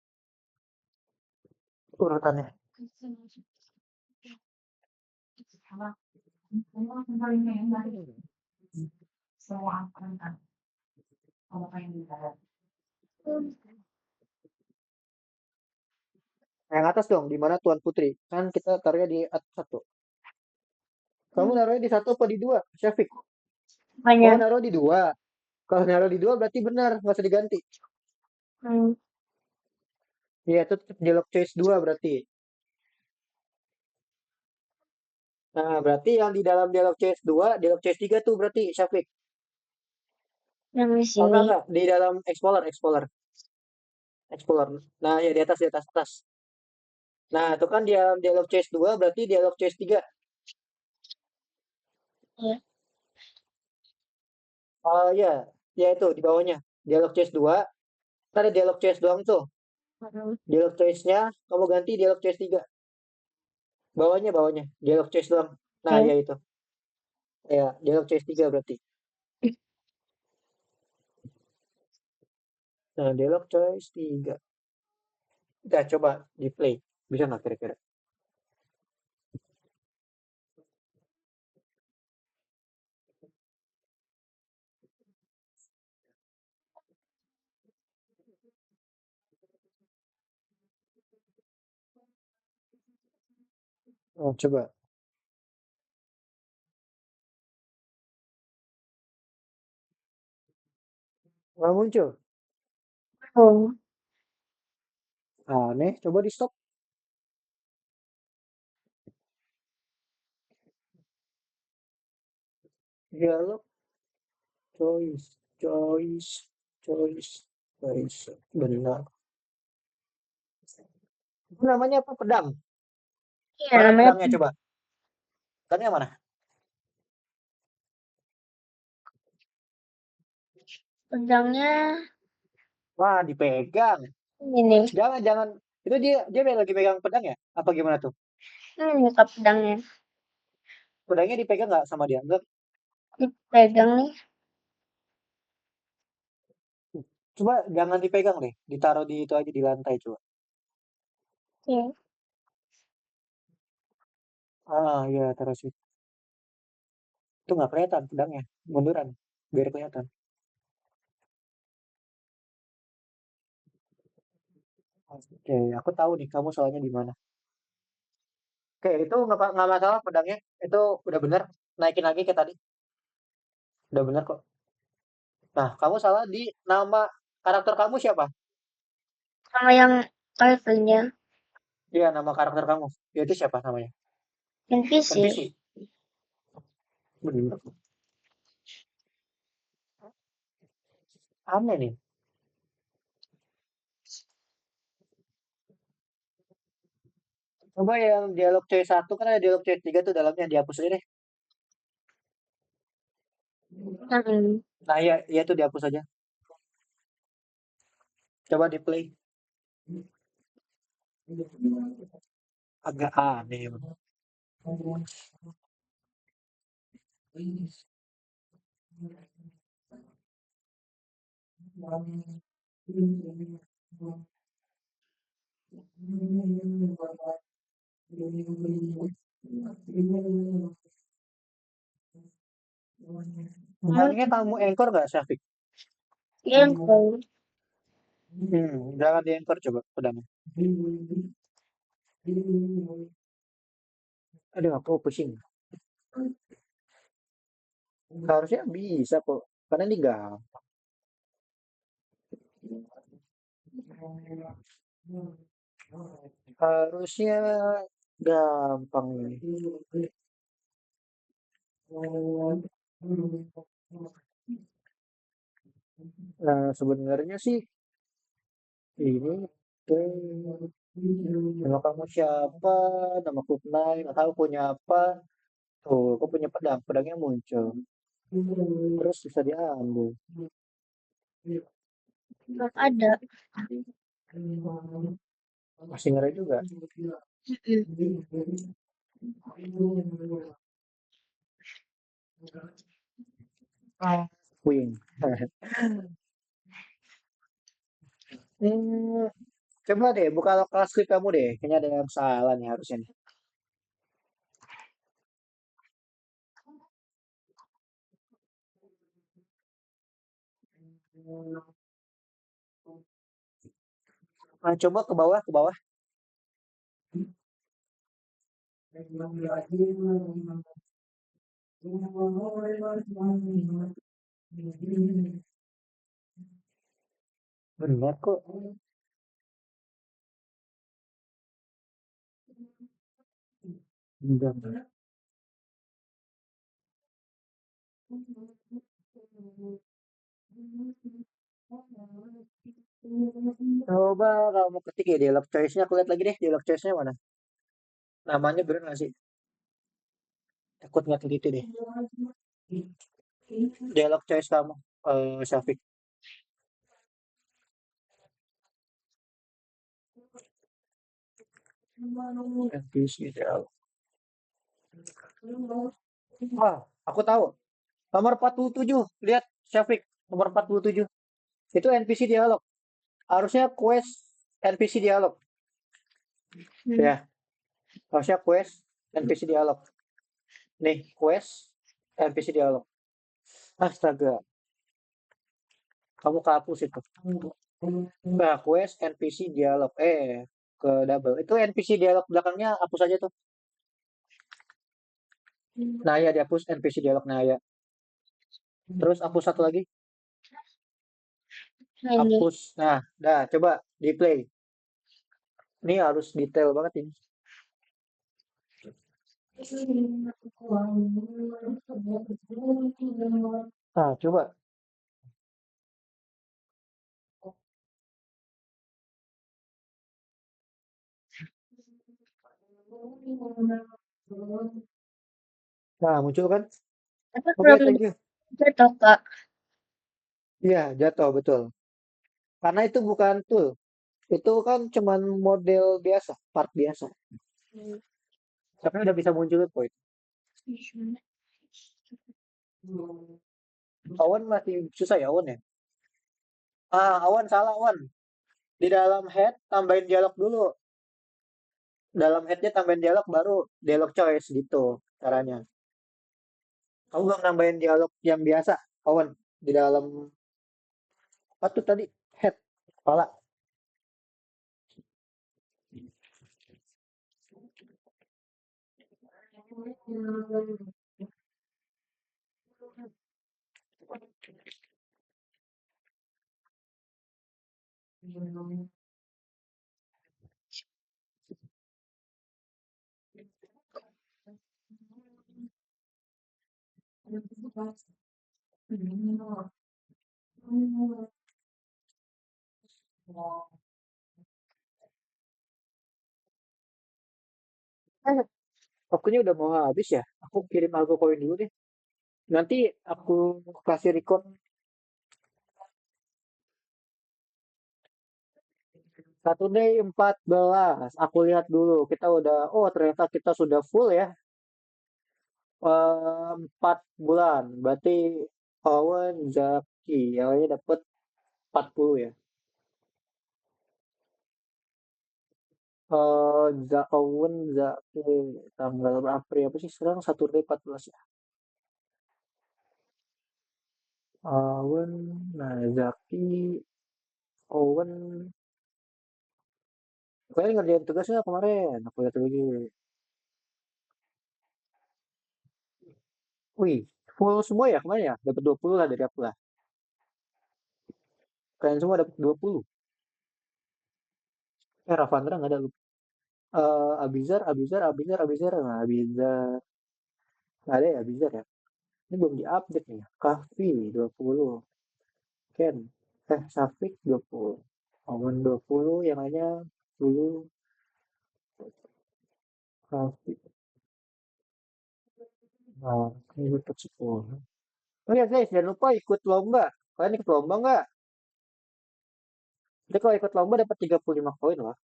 urutannya? Yang atas dong, di mana Tuan Putri? Kan kita taruhnya di atas satu. Kamu naruhnya di satu apa di dua, Syafiq? Oh,
Banyak.
naruh di dua. Kalau naruh di dua berarti benar, nggak usah diganti.
Hmm.
Iya, itu tetap dialog choice 2 berarti. Nah, berarti yang di dalam dialog choice 2, dialog choice 3 tuh berarti Syafiq.
Yang di
Oh,
sini.
enggak. Di dalam Explorer. Nah, ya di atas. Nah, itu kan di dalam dialog choice 2 berarti dialog choice 3.
Ya.
Oh, ya. Ya itu di bawahnya. Dialog choice 2. Kan ada dialog choice doang tuh.
Hmm.
Dialog choice-nya kamu ganti dialog choice 3. Bawahnya. Dialog choice doang. Nah,
Oke.
ya itu. Ya, dialog choice 3 berarti. Nah, dialog choice 3. Kita coba di play. Bisa nggak kira-kira? Oh, coba. Nggak muncul.
Oh,
Aneh, coba di stop. Dialog, choice, choice, choice, choice. Benar. Itu namanya apa? Pedang.
iya
Mana
namanya
pedangnya coba? Pedangnya mana?
pedangnya
Wah, dipegang.
ini.
Jangan, jangan. Itu dia lagi pegang pedang ya? Apa gimana tuh?
Ini kak pedangnya.
Pedangnya dipegang nggak sama dia? Enggak.
Dipegang nih.
Coba jangan dipegang deh. Ditaruh di itu aja di lantai coba.
Oke.
Ah, iya, taruh situ. Itu nggak kelihatan pedangnya. Munduran. Biar kelihatan. Oke, aku tahu nih kamu salahnya di mana. Oke, itu nggak masalah pedangnya. Itu udah bener. Naikin lagi kayak tadi. Udah bener kok. Nah, kamu salah di nama karakter kamu siapa?
Sama yang levelnya
Iya, nama karakter kamu. Ya, itu siapa namanya?
NPC.
NPC. Bener. Aneh nih. Coba yang dialog C1 kan ada dialog C3 tuh dalamnya dihapus aja deh.
Hmm.
Nah, iya, iya tuh dihapus aja. Coba di play. Agak aneh emang.
Kamu
Emangnya kamu anchor nggak, Syafiq?
yang kau
Jangan di anchor coba pedangnya. Aduh, aku pusing. Harusnya bisa kok. Karena ini gampang. Harusnya gampang ini. Nah, sebenarnya sih ini tuh nama kamu siapa? Nama Kutnai, tahu punya apa? Tuh, aku punya pedang, pedangnya muncul. Terus bisa diambil.
belum ada.
Masih ngeri juga.
Mm-mm.
Queen. Hmm, coba deh buka lokal script kamu deh. Kayaknya ada yang salah nih harusnya nih. Nah, coba ke bawah, ke bawah. Benar kok. Benar. Coba kamu ketik ya dialog choice-nya. Aku lihat lagi deh dialog choice-nya mana. Namanya bener nggak sih? Takut nggak teliti deh. Dialog choice kamu, Syafiq. NPC dialog. Wah, aku tahu. Nomor 47. Lihat, Syafiq. Nomor 47. Itu NPC dialog. Harusnya quest NPC dialog.
Hmm.
Ya, harusnya quest NPC dialog. Nih, quest NPC dialog. Astaga, kamu kehapus itu. Nah, quest NPC dialog. Ke double. Itu NPC dialog belakangnya hapus aja tuh. Naya dihapus, NPC dialog Naya. Terus hapus satu lagi,
Nah, ini.
hapus. Nah, dah coba di play. Ini harus detail banget ini. Nah, coba. Nah, muncul kan?
Tapi
Oke,
belum
thank you.
jatuh, Kak.
Iya, jatuh betul. Karena itu bukan tool. Itu kan cuman model biasa, part biasa. Tapi udah bisa muncul point. Awan masih susah ya Awan ya? Awan salah Awan. Di dalam head tambahin dialog dulu. Dalam headnya tambahin dialog baru dialog choice gitu caranya. Kamu belum nambahin dialog yang biasa, Awan. Di dalam apa tuh tadi? Head, kepala. Waktunya udah mau habis ya. Aku kirim algo koin dulu deh. Nanti aku kasih record Saturday 14. Aku lihat dulu. Kita udah, oh ternyata kita sudah full ya. 4 bulan. Berarti Owen Zaki. Ya, dapat 40 ya. Owen Zaki. Tanggal berapa ya? Apa sih sekarang Saturday 14 ya? Owen, nah Zaki, Owen. Kalian ngerjain tugasnya kemarin. Aku lihat lagi. Wih, full semua ya kemarin ya? Dapat 20 lah dari aku lah. Kalian semua dapat 20. Ravandra nggak ada lu. Abizar. Nah, Abizar. Nggak ada ya Abizar ya? Ini belum diupdate nih. Kahfi 20. Ken. Safik 20. Owen 20. Yang lainnya 10. Kahfi. Nah, ini dapat 10. Oh ya guys, jangan lupa ikut lomba. Kalian ikut lomba nggak? Jadi kalau ikut lomba dapat 35 koin lah.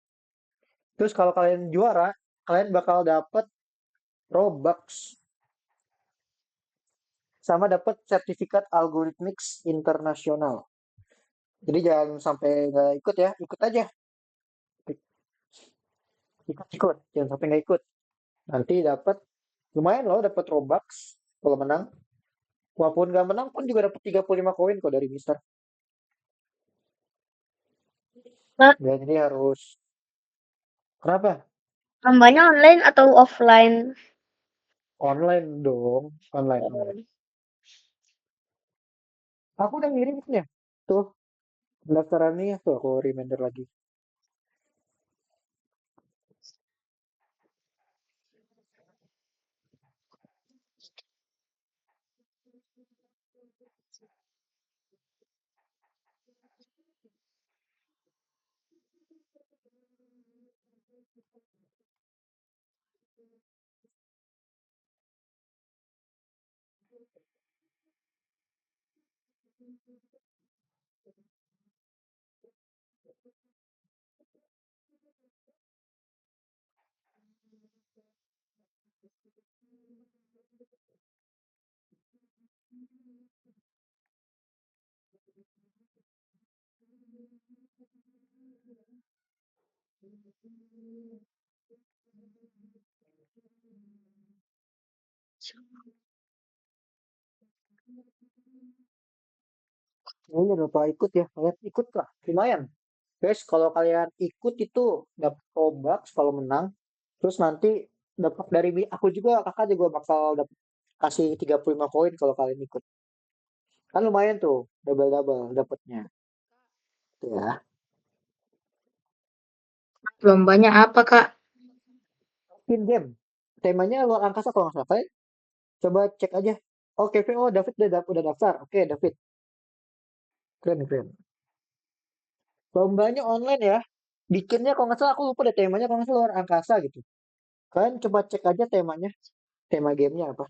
Terus kalau kalian juara, kalian bakal dapat Robux sama dapat sertifikat Algorithmics Internasional. Jadi jangan sampai nggak ikut ya, ikut aja, ikut, jangan sampai nggak ikut. Nanti dapat lumayan loh, dapat Robux kalau menang. Walaupun nggak menang pun juga dapat 35 koin kok dari Mister.
Kak,
Ya, jadi harus kenapa?
lombanya online atau offline?
Online dong, online. Aku udah ngirim ya, tuh pendaftarannya tuh aku reminder lagi. Oh iya lupa ikut ya, kalian ikut lah, lumayan. Guys, kalau kalian ikut itu dapat Robux kalau menang. Terus nanti dapat dari aku juga, kakak juga bakal dapat kasih 35 koin kalau kalian ikut. Kan lumayan tuh, double-double dapatnya. Tuh ya.
Lombanya apa, Kak?
Spin game. Temanya luar angkasa kalau nggak salah. Kalian coba cek aja. Oh, Kevin, oh David udah daftar. Oke, David. Keren, keren. Lombanya online ya. Bikinnya kalau nggak salah aku lupa deh temanya kalau nggak salah luar angkasa gitu. Kalian coba cek aja temanya. Tema gamenya apa.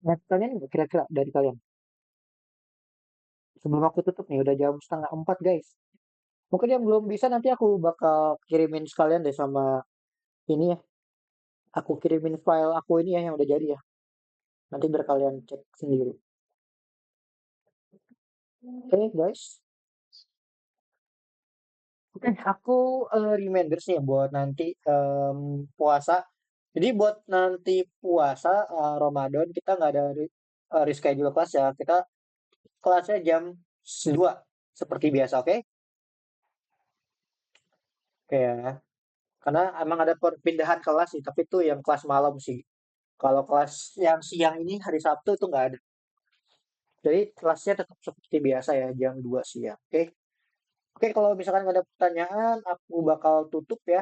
Nah, kalian nggak kira-kira dari kalian? Sebelum aku tutup nih, udah jam 3:30 guys. Mungkin yang belum bisa nanti aku bakal kirimin sekalian deh sama ini ya. Aku kirimin file aku ini ya yang udah jadi ya. Nanti biar kalian cek sendiri. Oke guys. Oke, aku reminders nih buat nanti puasa. Jadi buat nanti puasa Ramadan kita nggak ada reschedule kelas ya. Kita kelasnya jam 2 seperti biasa, oke? Oke ya. Karena emang ada perpindahan kelas sih, tapi itu yang kelas malam sih. Kalau kelas yang siang ini hari Sabtu itu nggak ada. Jadi kelasnya tetap seperti biasa ya, jam 2 siang. Oke. Oke, kalau misalkan nggak ada pertanyaan, aku bakal tutup ya.